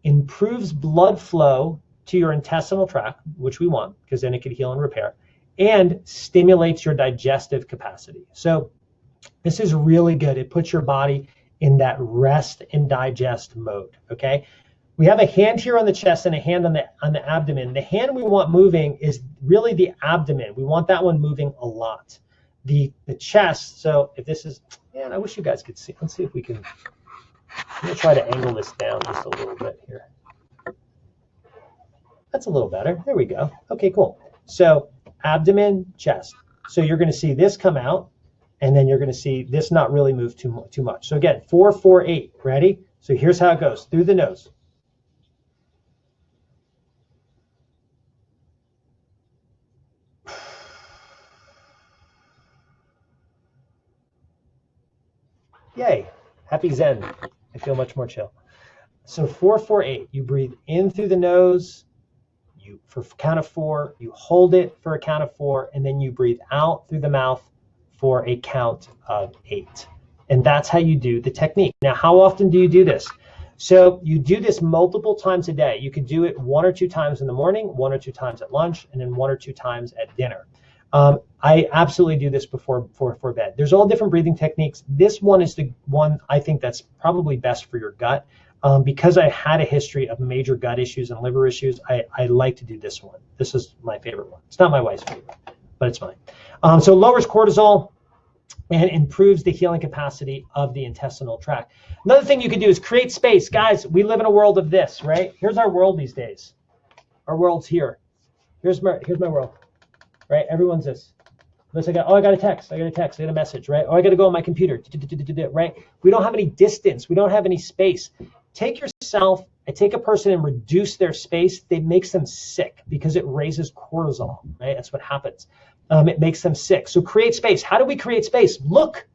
improves blood flow to your intestinal tract, which we want because then it can heal and repair, and stimulates your digestive capacity. So this is really good. It puts your body in that rest and digest mode, okay? We have a hand here on the chest and a hand on the abdomen. The hand we want moving is really the abdomen. We want that one moving a lot. The chest, so if this is, man, I wish you guys could see. Let's see if we can, I'm gonna try to angle this down just a little bit here. That's a little better. There we go. Okay, cool. So abdomen, chest. So you're going to see this come out, and then you're going to see this not really move too much. So again, 4-4-8. Ready? So here's how it goes. Through the nose. Yay. Happy Zen. I feel much more chill. So 4-4-8. You breathe in through the nose. For a count of 4, you hold it for a count of 4, and then you breathe out through the mouth for a count of 8. And that's how you do the technique. Now, how often do you do this? So you do this multiple times a day. You could do it 1 or 2 times in the morning, 1 or 2 times at lunch, and then 1 or 2 times at dinner. I absolutely do this before bed. There's all different breathing techniques. This one is the one I think that's probably best for your gut. Because I had a history of major gut issues and liver issues, I like to do this one. This is my favorite one. It's not my wife's favorite, but it's mine. So it lowers cortisol and improves the healing capacity of the intestinal tract. Another thing you can do is create space. Guys, we live in a world of this, right? Here's our world these days. Our world's here. Here's my world, right? Everyone's this. Unless I got a text, I got a message, right? Or I got to go on my computer, right? We don't have any distance. We don't have any space. Take yourself and take a person and reduce their space. It makes them sick because it raises cortisol, right? That's what happens. It makes them sick. So create space. How do we create space? Look,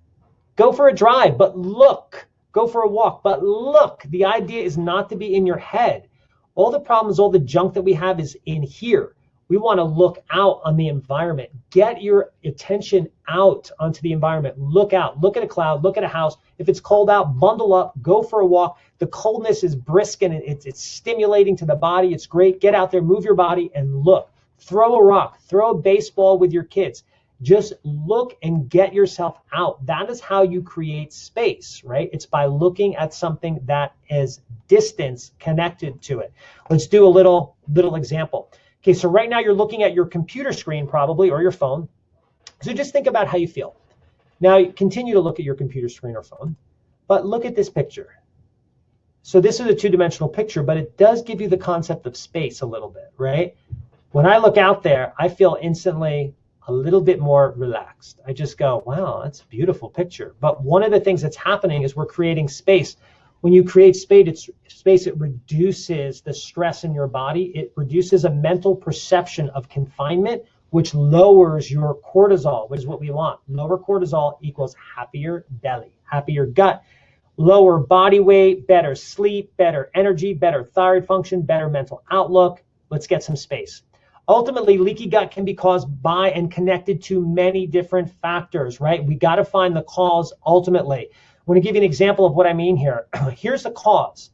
go for a drive, but look. Go for a walk, but look. The idea is not to be in your head. All the problems, all the junk that we have is in here. We want to look out on the environment. Get your attention out onto the environment. Look out. Look at a cloud. Look at a house. If it's cold out, bundle up. Go for a walk. The coldness is brisk and it's stimulating to the body. It's great. Get out there, move your body, and look. Throw a rock. Throw a baseball with your kids. Just look and get yourself out. That is how you create space, right? It's by looking at something that is distance connected to it. Let's do a little example. Okay, so right now you're looking at your computer screen probably, or your phone. So just think about how you feel. Now continue to look at your computer screen or phone, but look at this picture. So this is a two-dimensional picture, but it does give you the concept of space a little bit, right? When I look out there, I feel instantly a little bit more relaxed. I just go, wow, that's a beautiful picture. But one of the things that's happening is we're creating space. When you create space, it reduces the stress in your body. It reduces a mental perception of confinement, which lowers your cortisol, which is what we want. Lower cortisol equals happier belly, happier gut, lower body weight, better sleep, better energy, better thyroid function, better mental outlook. Let's get some space. Ultimately, leaky gut can be caused by and connected to many different factors, right? We got to find the cause ultimately. I want to give you an example of what I mean here. Here's the cause.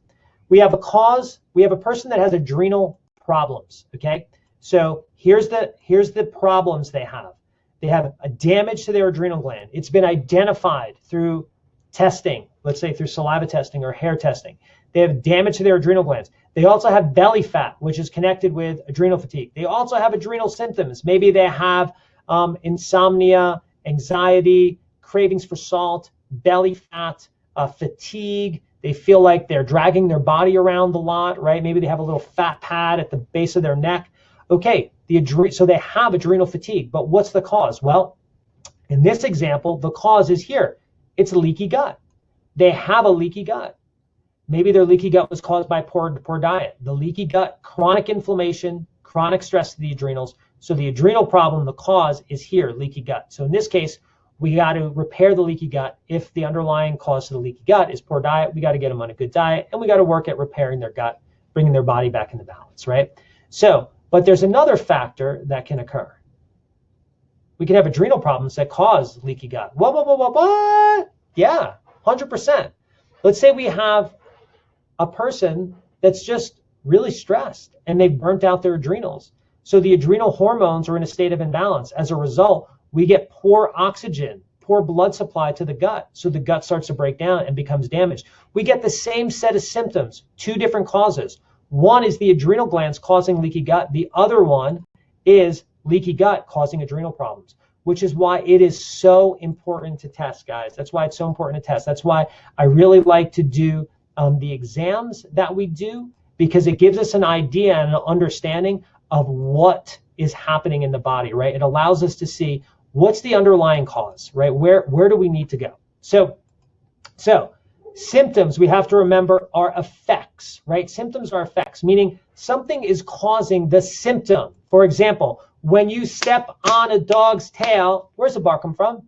We have a person that has adrenal problems, okay? So here's the problems they have. They have a damage to their adrenal gland. It's been identified through testing, let's say through saliva testing or hair testing. They have damage to their adrenal glands. They also have belly fat, which is connected with adrenal fatigue. They also have adrenal symptoms. Maybe they have insomnia, anxiety, cravings for salt, belly fat, fatigue. They feel like they're dragging their body around a lot, right? Maybe they have a little fat pad at the base of their neck. Okay, so they have adrenal fatigue, but what's the cause? Well, in this example, the cause is here. It's a leaky gut. They have a leaky gut. Maybe their leaky gut was caused by poor diet. The leaky gut, chronic inflammation, chronic stress to the adrenals. So the adrenal problem, the cause is here, leaky gut. So in this case, we got to repair the leaky gut. If the underlying cause to the leaky gut is poor diet, we got to get them on a good diet, and we got to work at repairing their gut, bringing their body back into balance, right? So, but there's another factor that can occur. We can have adrenal problems that cause leaky gut. What? Yeah, 100%. Let's say we have a person that's just really stressed and they've burnt out their adrenals. So the adrenal hormones are in a state of imbalance. As a result, we get poor oxygen, poor blood supply to the gut. So the gut starts to break down and becomes damaged. We get the same set of symptoms, two different causes. One is the adrenal glands causing leaky gut. The other one is leaky gut causing adrenal problems, which is why it is so important to test, guys. That's why it's so important to test. That's why I really like to do the exams that we do, because it gives us an idea and an understanding of what is happening in the body, right? It allows us to see what's the underlying cause, right? Where do we need to go? So symptoms, we have to remember, are effects, right? Symptoms are effects, meaning something is causing the symptom. For example, when you step on a dog's tail, where's the bark come from?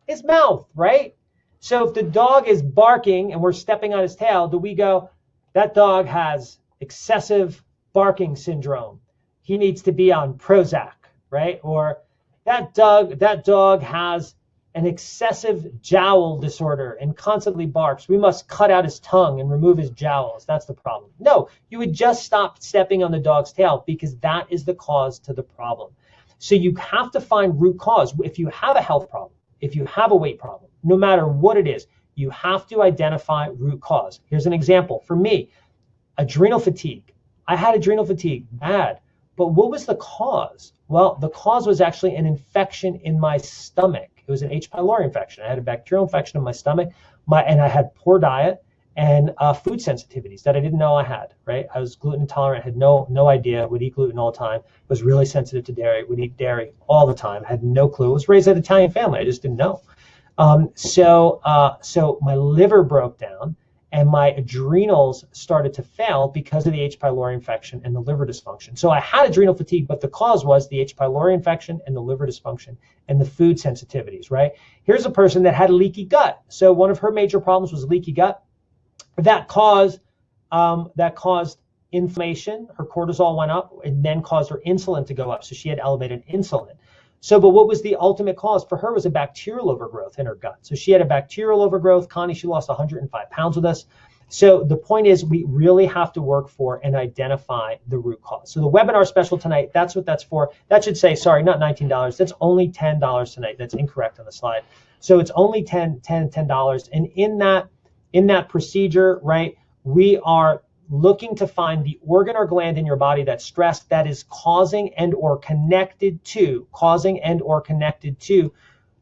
His mouth, right? So if the dog is barking and we're stepping on his tail, do we go, that dog has excessive barking syndrome. He needs to be on Prozac, right? Or that dog has an excessive jowl disorder and constantly barks. We must cut out his tongue and remove his jowls. That's the problem. No, you would just stop stepping on the dog's tail because that is the cause to the problem. So you have to find root cause. If you have a health problem, if you have a weight problem, no matter what it is, you have to identify root cause. Here's an example. For me, adrenal fatigue. I had adrenal fatigue, bad. But what was the cause? Well, the cause was actually an infection in my stomach. It was an H. pylori infection. I had a bacterial infection in my stomach, and I had poor diet, and food sensitivities that I didn't know I had, right? I was gluten intolerant, had no idea, would eat gluten all the time, was really sensitive to dairy, would eat dairy all the time, had no clue. I was raised in an Italian family, I just didn't know. So my liver broke down and my adrenals started to fail because of the H. pylori infection and the liver dysfunction. So I had adrenal fatigue, but the cause was the H. pylori infection and the liver dysfunction and the food sensitivities, right? Here's a person that had leaky gut. So one of her major problems was leaky gut. That caused inflammation. Her cortisol went up and then caused her insulin to go up. So she had elevated insulin. So, but what was the ultimate cause for her was a bacterial overgrowth in her gut. So she had a bacterial overgrowth. Connie, she lost 105 pounds with us. So the point is we really have to work for and identify the root cause. So the webinar special tonight, that's what that's for. That should say, sorry, not $19. That's only $10 tonight. That's incorrect on the slide. So it's only $10. And in that procedure, right, we are looking to find the organ or gland in your body that's stressed that is causing and or connected to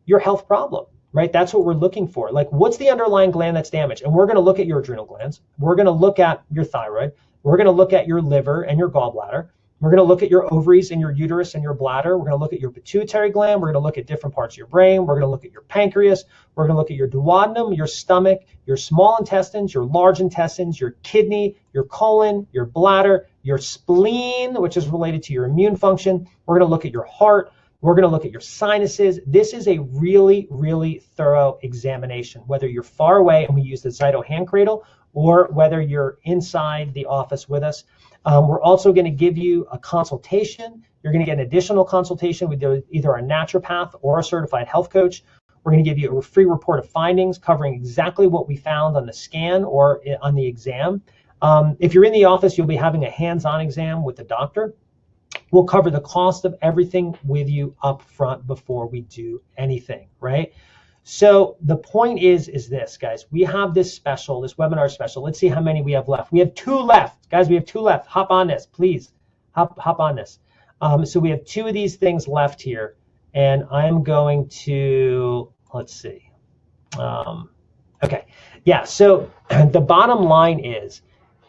your health problem, right? That's what we're looking for. Like, what's the underlying gland that's damaged? And we're going to look at your adrenal glands. We're going to look at your thyroid. We're going to look at your liver and your gallbladder. We're going to look at your ovaries and your uterus and your bladder. We're going to look at your pituitary gland. We're going to look at different parts of your brain. We're going to look at your pancreas. We're going to look at your duodenum, your stomach, your small intestines, your large intestines, your kidney, your colon, your bladder, your spleen, which is related to your immune function. We're going to look at your heart. We're going to look at your sinuses. This is a really, really thorough examination, whether you're far away and we use the Zyto hand cradle, or whether you're inside the office with us. We're also going to give you a consultation. You're going to get an additional consultation with either a naturopath or a certified health coach. We're going to give you a free report of findings covering exactly what we found on the scan or on the exam. If you're in the office, you'll be having a hands-on exam with the doctor. We'll cover the cost of everything with you up front before we do anything, right? So the point is this, guys. We have this special, this webinar special. Let's see how many we have left. We have 2 left. Guys, we have 2 left. Hop on this, please. Hop on this. So we have 2 of these things left here. And I'm going to, let's see. Okay. Yeah, so the bottom line is,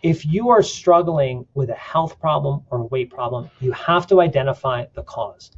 if you are struggling with a health problem or a weight problem, you have to identify the cause.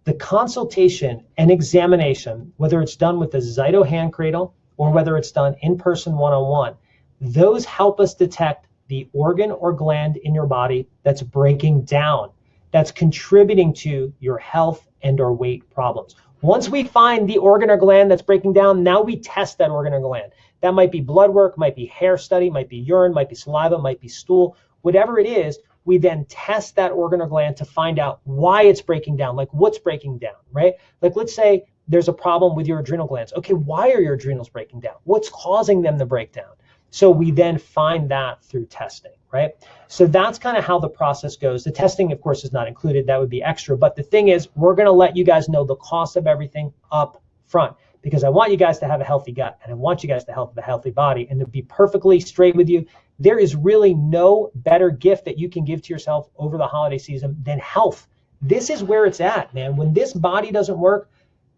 The consultation and examination, whether it's done with the Zyto hand cradle or whether it's done in person one-on-one, those help us detect the organ or gland in your body that's breaking down, that's contributing to your health and or weight problems. Once we find the organ or gland that's breaking down, now we test that organ or gland. That might be blood work, might be hair study, might be urine, might be saliva, might be stool, whatever it is. We then test that organ or gland to find out why it's breaking down, like what's breaking down, right? Like, let's say there's a problem with your adrenal glands. Okay, why are your adrenals breaking down? What's causing them to break down? So we then find that through testing, right? So that's kind of how the process goes. The testing, of course, is not included. That would be extra. But the thing is, we're going to let you guys know the cost of everything up front, because I want you guys to have a healthy gut and I want you guys to have a healthy body. And to be perfectly straight with you, there is really no better gift that you can give to yourself over the holiday season than health. This is where it's at, man. When this body doesn't work,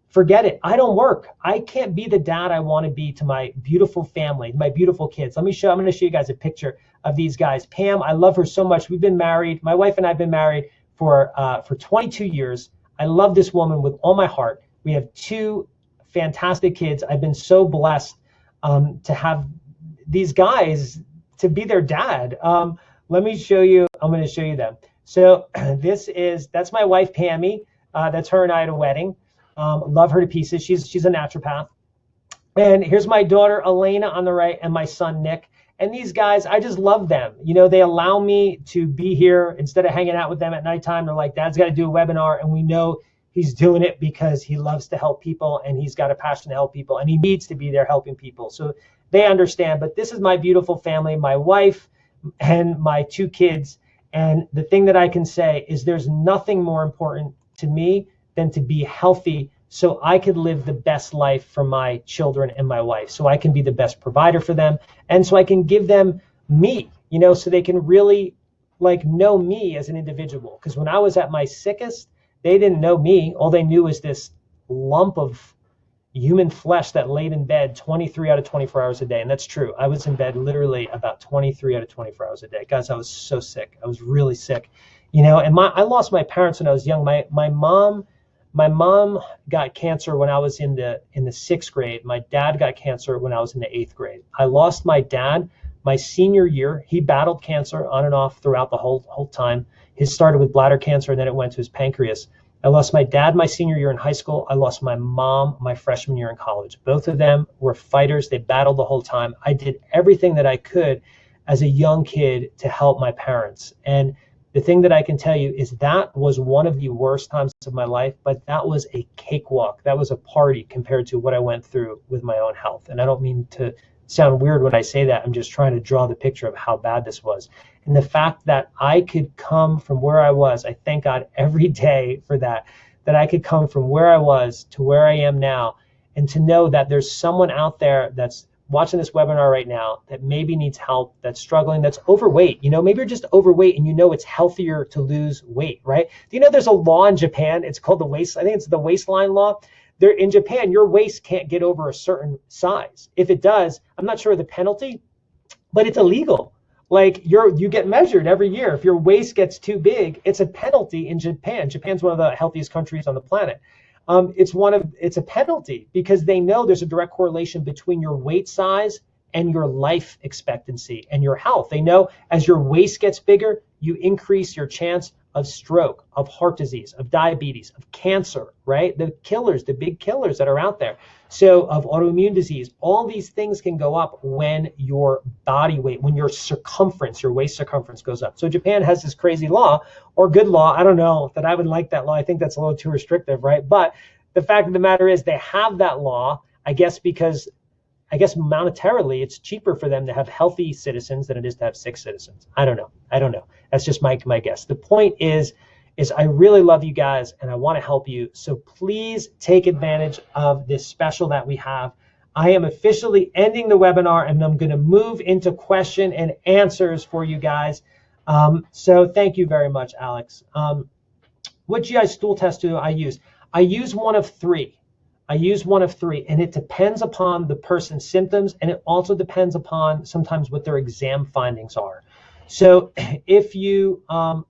forget it. I don't work. I can't be the dad I want to be to my beautiful family, my beautiful kids. I'm going to show you guys a picture of these guys. Pam, I love her so much. We've been married. My wife and I have been married for 22 years. I love this woman with all my heart. We have 2 fantastic kids. I've been so blessed to have these guys, to be their dad. Let me show you. I'm going to show you them. So that's my wife, Pammy. That's her and I at a wedding. Love her to pieces. She's a naturopath. And here's my daughter, Elena, on the right, and my son, Nick. And these guys, I just love them. You know, they allow me to be here instead of hanging out with them at nighttime. They're like, Dad's got to do a webinar. And we know he's doing it because he loves to help people and he's got a passion to help people and he needs to be there helping people. So they understand. But this is my beautiful family, my wife and my 2 kids. And the thing that I can say is there's nothing more important to me than to be healthy so I could live the best life for my children and my wife, so I can be the best provider for them, and so I can give them me, you know, so they can really like know me as an individual. Because when I was at my sickest, they didn't know me. All they knew was this lump of, human flesh that laid in bed 23 out of 24 hours a day. And that's true. I was in bed literally about 23 out of 24 hours a day. Guys, I was so sick. I was really sick. And I lost my parents when I was young. My mom got cancer when I was in the 6th grade. My dad got cancer when I was in the 8th grade. I lost my dad my senior year. He battled cancer on and off throughout the whole time. His started with bladder cancer, and then it went to his pancreas. I lost my dad my senior year in high school. I lost my mom my freshman year in college. Both of them were fighters. They battled the whole time. I did everything that I could as a young kid to help my parents. And the thing that I can tell you is that was one of the worst times of my life, but that was a cakewalk. That was a party compared to what I went through with my own health. And I don't mean to sound weird when I say that. I'm just trying to draw the picture of how bad this was. And the fact that I could come from where I was, I thank God every day for that I could come from where I was to where I am now, and to know that there's someone out there that's watching this webinar right now that maybe needs help, that's struggling, that's overweight. Maybe you're just overweight and it's healthier to lose weight, right? Do you know there's a law in Japan? It's called I think it's the waistline law. There in Japan, your waist can't get over a certain size. If it does, I'm not sure of the penalty, but it's illegal. Like you get measured every year. If your waist gets too big, it's a penalty in Japan. Japan's one of the healthiest countries on the planet. It's a penalty because they know there's a direct correlation between your weight size and your life expectancy and your health. They know as your waist gets bigger, you increase your chance of stroke, of heart disease, of diabetes, of cancer, right? The big killers that are out there. So of autoimmune disease, all these things can go up when your body weight, when your waist circumference goes up. So Japan has this crazy law, or good law, I don't know that I would like that law. I think that's a little too restrictive, right? But the fact of the matter is they have that law, I guess monetarily it's cheaper for them to have healthy citizens than it is to have sick citizens. I don't know. That's just my guess. The point is I really love you guys and I want to help you. So please take advantage of this special that we have. I am officially ending the webinar and I'm going to move into question and answers for you guys. So thank you very much, Alex. What GI stool test do I use? I use one of three. And it depends upon the person's symptoms, and it also depends upon sometimes what their exam findings are. So if you, I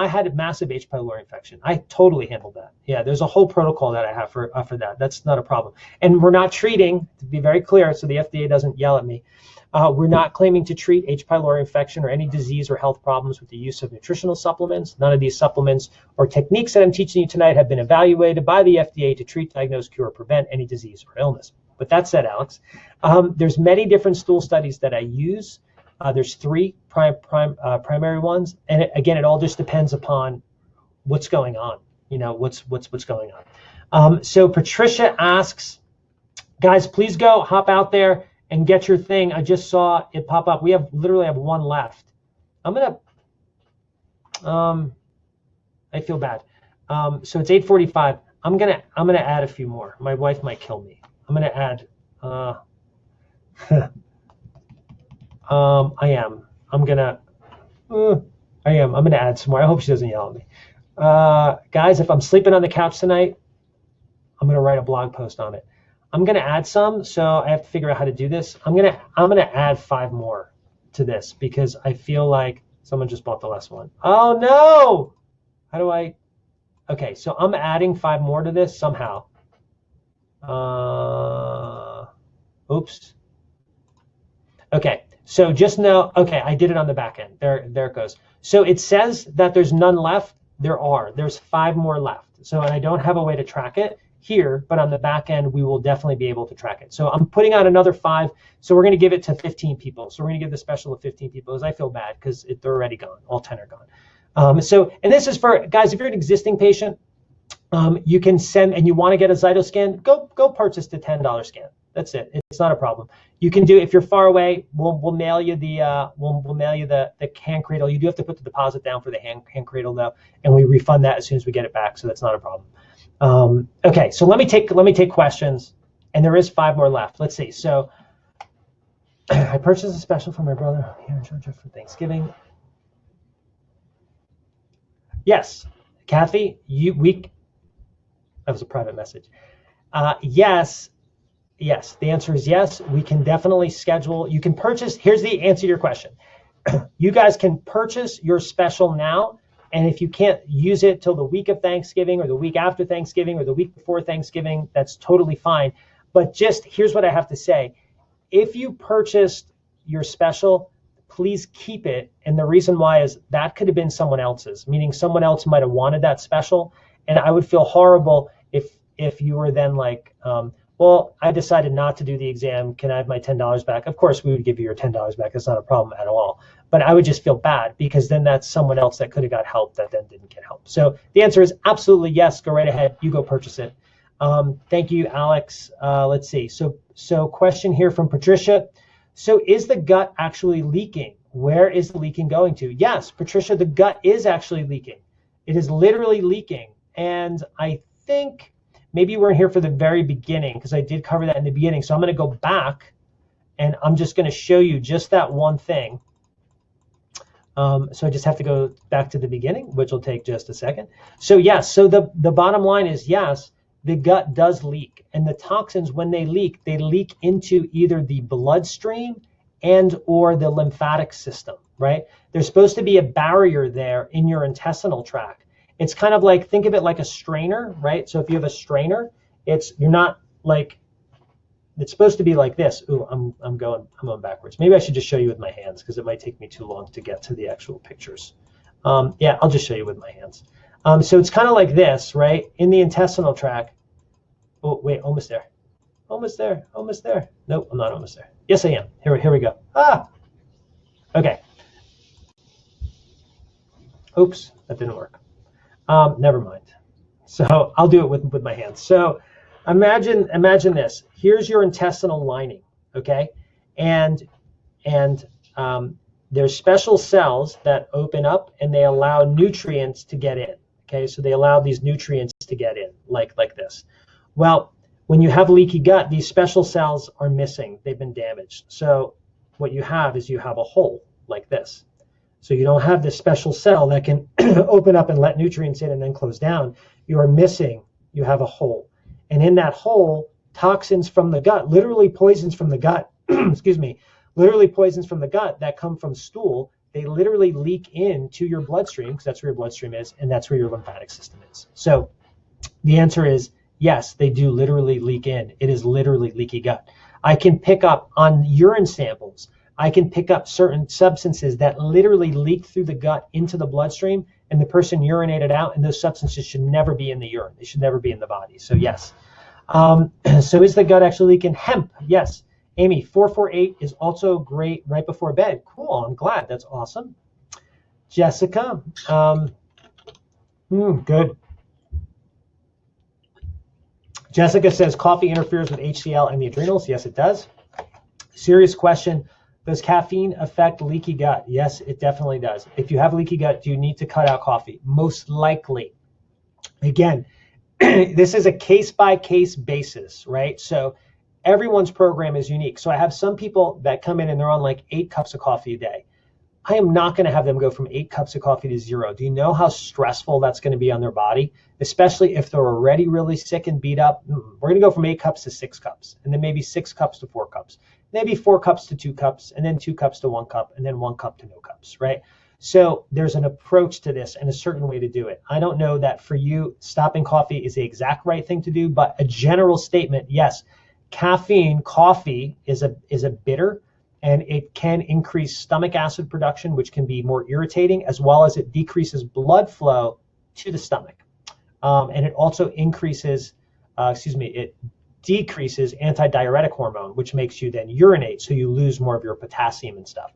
had a massive H. pylori infection. I totally handled that. Yeah, there's a whole protocol that I have for that. That's not a problem. And we're not treating, to be very clear, so the FDA doesn't yell at me. We're not claiming to treat H. pylori infection or any disease or health problems with the use of nutritional supplements. None of these supplements or techniques that I'm teaching you tonight have been evaluated by the FDA to treat, diagnose, cure, or prevent any disease or illness. But that said, Alex, there's many different stool studies that I use. There's three primary ones, and it all just depends upon what's going on. What's going on. So Patricia asks, guys, please go hop out there and get your thing. I just saw it pop up. We literally have one left. I feel bad. So it's 8:45. I'm gonna add a few more. My wife might kill me. I'm gonna add. I'm gonna add some more. I hope she doesn't yell at me. Guys, if I'm sleeping on the couch tonight, I'm gonna write a blog post on it. I'm gonna add some, so I have to figure out how to do this. I'm gonna add 5 more to this because I feel like someone just bought the last one. Oh no! How do I? Okay, so I'm adding 5 more to this somehow. Oops. Okay, so just know. Okay, I did it on the back end. There it goes. So it says that there's none left. There's 5 more left. So, and I don't have a way to track it here, but on the back end, we will definitely be able to track it. So I'm putting out another 5. So we're going to give it to 15 people. So we're going to give the special to 15 people because I feel bad because they're already gone. All 10 are gone. And this is for guys, if you're an existing patient, you can send, and you want to get a Zyto scan, go purchase the $10 scan. That's it. It's not a problem. You can do, if you're far away, we'll mail you the hand cradle. You do have to put the deposit down for the hand cradle though, and we refund that as soon as we get it back. So that's not a problem. Okay, so let me take questions, and there is 5 more left. Let's see. So I purchased a special for my brother here in Georgia for Thanksgiving. Yes, Kathy, that was a private message. Yes. Yes. The answer is yes. We can definitely schedule. You can purchase. Here's the answer to your question. You guys can purchase your special now. And if you can't use it till the week of Thanksgiving or the week after Thanksgiving or the week before Thanksgiving, that's totally fine. But just here's what I have to say. If you purchased your special, please keep it. And the reason why is that could have been someone else's, meaning someone else might have wanted that special. And I would feel horrible if you were then like, well, I decided not to do the exam. Can I have my $10 back? Of course, we would give you your $10 back. That's not a problem at all. But I would just feel bad because then that's someone else that could have got help that then didn't get help. So the answer is absolutely yes. Go right ahead. You go purchase it. Thank you, Alex. Let's see. So question here from Patricia. So is the gut actually leaking? Where is the leaking going to? Yes, Patricia, the gut is actually leaking. It is literally leaking. And I think maybe you weren't here for the very beginning because I did cover that in the beginning. So I'm going to go back and I'm just going to show you just that one thing. So I just have to go back to the beginning, which will take just a second. So yes, so the bottom line is yes, the gut does leak. And the toxins, when they leak into either the bloodstream and or the lymphatic system, right? There's supposed to be a barrier there in your intestinal tract. It's kind of like, think of it like a strainer, right? So if you have a strainer, you're not like, it's supposed to be like this. Ooh, I'm going backwards. Maybe I should just show you with my hands because it might take me too long to get to the actual pictures. Yeah, I'll just show you with my hands. So it's kind of like this, right? In the intestinal tract. Oh, wait, almost there. Almost there, almost there. Nope, I'm not almost there. Yes, I am. Here we go. Okay. Oops, that didn't work. Never mind. So I'll do it with my hands. So imagine this. Here's your intestinal lining, okay? And there's special cells that open up and they allow nutrients to get in, okay? So they allow these nutrients to get in, like this. Well, when you have leaky gut, these special cells are missing. They've been damaged. So what you have is you have a hole like this. So you don't have this special cell that can open up and let nutrients in and then close down. You are missing, you have a hole. And in that hole, toxins from the gut, literally poisons from the gut, excuse me, literally poisons from the gut that come from stool, they literally leak into your bloodstream because that's where your bloodstream is and that's where your lymphatic system is. So the answer is yes, they do literally leak in. It is literally leaky gut. I can pick up on urine samples. I can pick up certain substances that literally leak through the gut into the bloodstream and the person urinated out, and those substances should never be in the urine. They should never be in the body. So yes. So is the gut actually leaking? Hemp, yes. Amy, 448 is also great right before bed. Cool, I'm glad. That's awesome. Jessica, good. Jessica says coffee interferes with HCl and the adrenals. Yes, it does. Serious question. Does caffeine affect leaky gut? Yes, it definitely does. If you have leaky gut, do you need to cut out coffee? Most likely. Again, this is a case-by-case basis, right? So everyone's program is unique. So I have some people that come in and they're on like 8 cups of coffee a day. I am not going to have them go from 8 cups of coffee to 0. Do you know how stressful that's going to be on their body? Especially if they're already really sick and beat up. We're going to go from 8 cups to 6 cups, and then maybe 6 cups to 4 cups. Maybe 4 cups to 2 cups, and then 2 cups to 1 cup, and then 1 cup to no cups, right? So there's an approach to this and a certain way to do it. I don't know that for you, stopping coffee is the exact right thing to do, but a general statement, yes, coffee is a bitter, and it can increase stomach acid production, which can be more irritating, as well as it decreases blood flow to the stomach. And it also increases, it decreases antidiuretic hormone, which makes you then urinate, so you lose more of your potassium and stuff.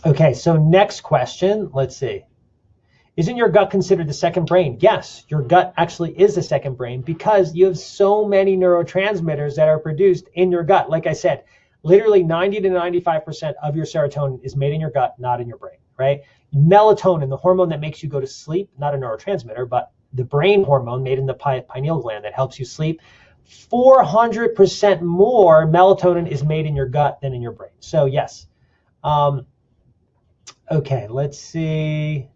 Okay, so next question, let's see. Isn't your gut considered the second brain? Yes, your gut actually is the second brain because you have so many neurotransmitters that are produced in your gut. Like I said, literally 90 to 95% of your serotonin is made in your gut, not in your brain, right? Melatonin, the hormone that makes you go to sleep, not a neurotransmitter, but the brain hormone made in the pineal gland that helps you sleep, 400% more melatonin is made in your gut than in your brain. So yes. Okay, let's see.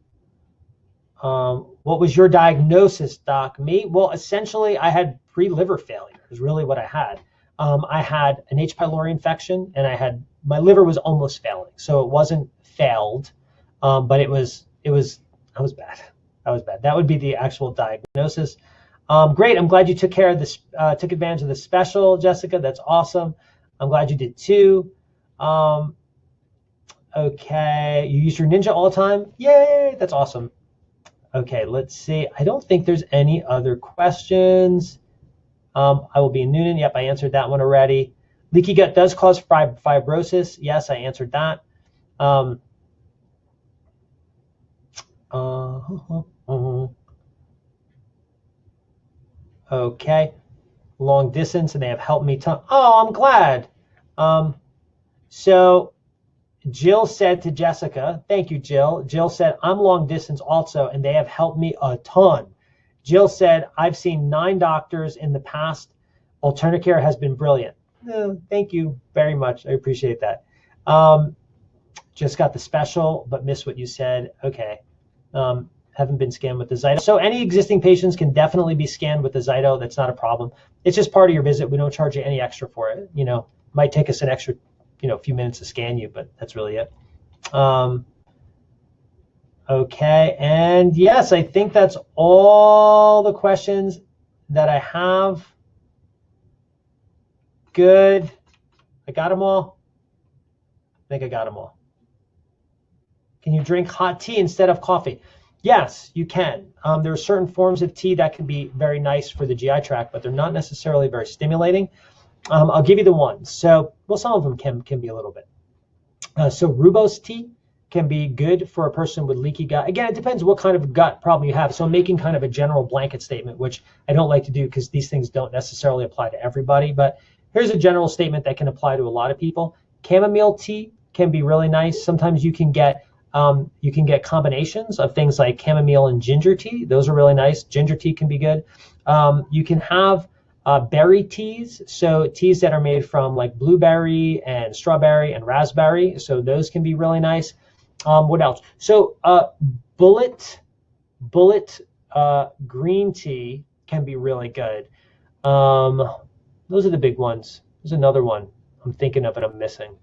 What was your diagnosis, doc? Me? Well, essentially, I had pre-liver failure is really what I had. I had an H. pylori infection, and my liver was almost failing. So it wasn't failed, but I was bad. I was bad. That would be the actual diagnosis. Great. I'm glad you took advantage of the special, Jessica. That's awesome. I'm glad you did too. Okay. You use your Ninja all the time? Yay. That's awesome. Okay. Let's see. I don't think there's any other questions. I will be in Noonan. Yep. I answered that one already. Leaky gut does cause fibrosis. Yes, I answered that. Okay. Long distance, and they have helped me. Oh, I'm glad. So Jill said to Jessica, thank you, Jill. Jill said, I'm long distance also, and they have helped me a ton. Jill said, I've seen 9 doctors in the past. AlternaCare has been brilliant. No, thank you very much. I appreciate that. Just got the special, but missed what you said. Okay. Haven't been scanned with the Zyto. So any existing patients can definitely be scanned with the Zyto. That's not a problem. It's just part of your visit. We don't charge you any extra for it. Might take us an extra, few minutes to scan you, but that's really it. Okay. And yes, I think that's all the questions that I have. Good. I got them all. I think I got them all. Can you drink hot tea instead of coffee? Yes, you can. There are certain forms of tea that can be very nice for the GI tract, but they're not necessarily very stimulating. I'll give you the ones. So, some of them can be a little bit. So rooibos tea can be good for a person with leaky gut. Again, it depends what kind of gut problem you have. So I'm making kind of a general blanket statement, which I don't like to do because these things don't necessarily apply to everybody. But here's a general statement that can apply to a lot of people. Chamomile tea can be really nice. Sometimes you can get combinations of things like chamomile and ginger tea. Those are really nice. Ginger tea can be good. You can have berry teas, so teas that are made from like blueberry and strawberry and raspberry. So those can be really nice. What else? So bullet green tea can be really good. Those are the big ones. There's another one I'm thinking of and I'm missing.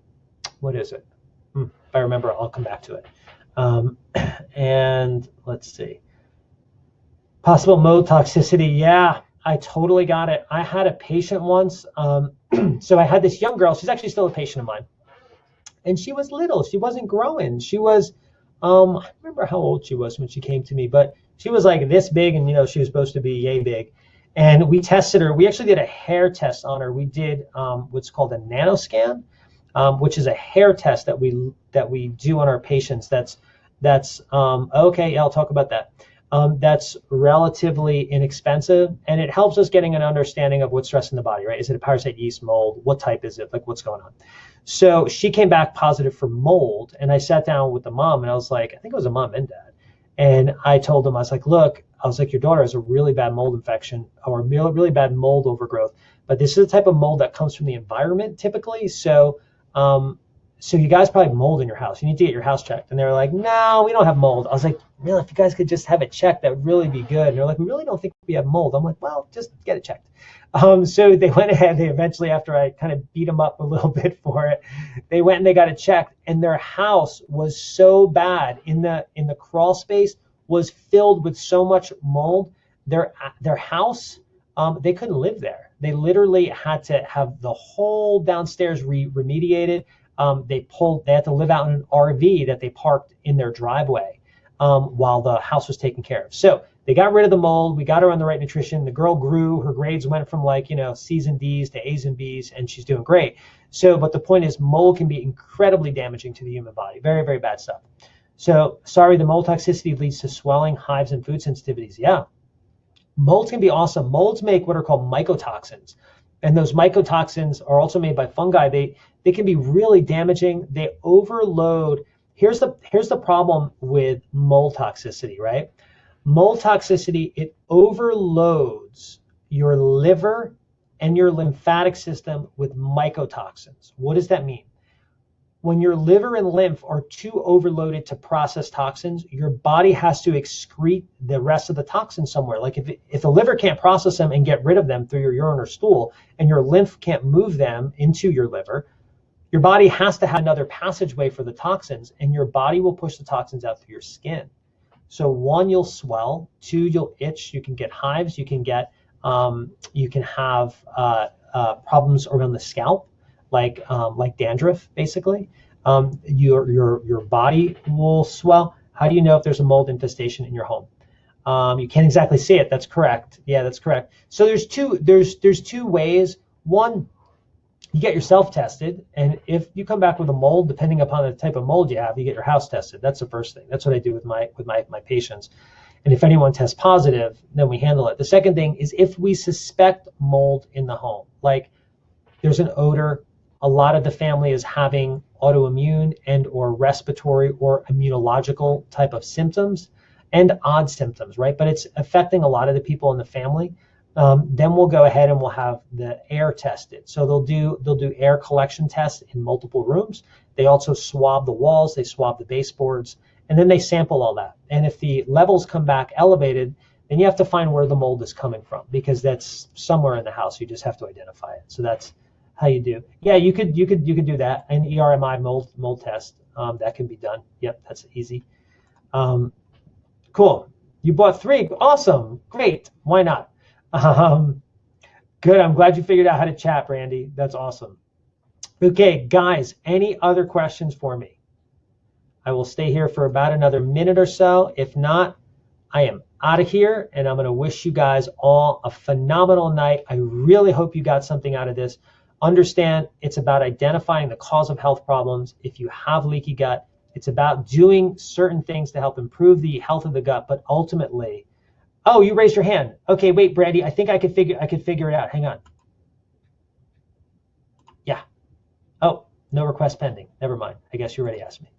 What is it? If I remember, I'll come back to it. And let's see. Possible mold toxicity. Yeah, I totally got it. I had a patient once. So I had this young girl. She's actually still a patient of mine. And she was little. She wasn't growing. She was, I don't remember how old she was when she came to me, but she was like this big, and she was supposed to be yay big. And we tested her. We actually did a hair test on her. We did what's called a nanoscan, which is a hair test that we do on our patients. That's okay. Yeah, I'll talk about that. That's relatively inexpensive, and it helps us getting an understanding of what's stressing the body, right? Is it a parasite, yeast, mold? What type is it? Like, what's going on? So she came back positive for mold, and I sat down with the mom, and I was like, I think it was a mom and dad. And I told them, I was like, look, your daughter has a really bad mold infection or really bad mold overgrowth, but this is the type of mold that comes from the environment typically. So you guys probably have mold in your house. You need to get your house checked. And they were like, no, we don't have mold. I was like, really, if you guys could just have it checked, that would really be good. And they're like, we really don't think we have mold. I'm like, well, just get it checked. So they went ahead. They eventually, after I kind of beat them up a little bit for it, they went and they got it checked. And their house was so bad in the crawl space was filled with so much mold. Their house, they couldn't live there. They literally had to have the whole downstairs remediated. They had to live out in an RV that they parked in their driveway while the house was taken care of. So they got rid of the mold. We got her on the right nutrition. The girl grew. Her grades went from C's and D's to A's and B's, and she's doing great. So, but the point is, mold can be incredibly damaging to the human body. Very, very bad stuff. So, sorry, the mold toxicity leads to swelling, hives, and food sensitivities. Yeah. Molds can be awesome. Molds make what are called mycotoxins. And those mycotoxins are also made by fungi. They can be really damaging. They overload. Here's the problem with mold toxicity, right? Mold toxicity, it overloads your liver and your lymphatic system with mycotoxins. What does that mean? when your liver and lymph are too overloaded to process toxins, your body has to excrete the rest of the toxins somewhere. Like if the liver can't process them and get rid of them through your urine or stool, and your lymph can't move them into your liver, your body has to have another passageway for the toxins, and your body will push the toxins out through your skin. So 1, you'll swell. 2, you'll itch. You can get hives. You can have problems around the scalp, like dandruff, basically. Your body will swell. How do you know if there's a mold infestation in your home? You can't exactly see it. That's correct. Yeah, that's correct. So there's two ways. One, you get yourself tested, and if you come back with a mold, depending upon the type of mold you have, you get your house tested. That's the first thing. That's what I do with my patients. And if anyone tests positive, then we handle it. The second thing is if we suspect mold in the home, like there's an odor, a lot of the family is having autoimmune and or respiratory or immunological type of symptoms and odd symptoms, right? But it's affecting a lot of the people in the family. Then we'll go ahead and we'll have the air tested. So they'll do air collection tests in multiple rooms. They also swab the walls, they swab the baseboards, and then they sample all that. And if the levels come back elevated, then you have to find where the mold is coming from, because that's somewhere in the house. You just have to identify it. So that's how you do. Yeah, you could do that. An ERMI mold test, that can be done. Yep, that's easy. Cool. You bought 3. Awesome. Great. Why not? Good. I'm glad you figured out how to chat, Brandy. That's awesome. Okay, guys, any other questions for me? I will stay here for about another minute or so. If not, I am out of here, and I'm going to wish you guys all a phenomenal night. I really hope you got something out of this. Understand, it's about identifying the cause of health problems. If you have leaky gut, it's about doing certain things to help improve the health of the gut, but ultimately, oh, you raised your hand. Okay, wait, Brandy, I think I could figure it out. Hang on. Yeah. Oh, no request pending. Never mind. I guess you already asked me.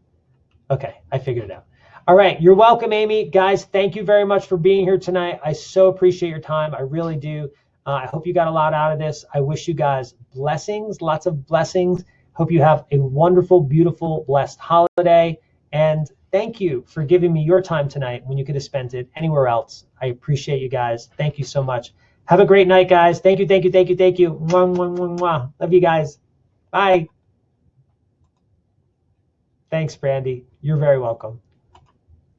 Okay, I figured it out. All right, you're welcome, Amy. Guys, thank you very much for being here tonight. I so appreciate your time. I really do. I hope you got a lot out of this. I wish you guys blessings, lots of blessings. Hope you have a wonderful, beautiful, blessed holiday. And thank you for giving me your time tonight when you could have spent it anywhere else. I appreciate you guys. Thank you so much. Have a great night, guys. Thank you, thank you, thank you, thank you. Mwah, mwah, mwah, mwah. Love you guys. Bye. Thanks, Brandy. You're very welcome.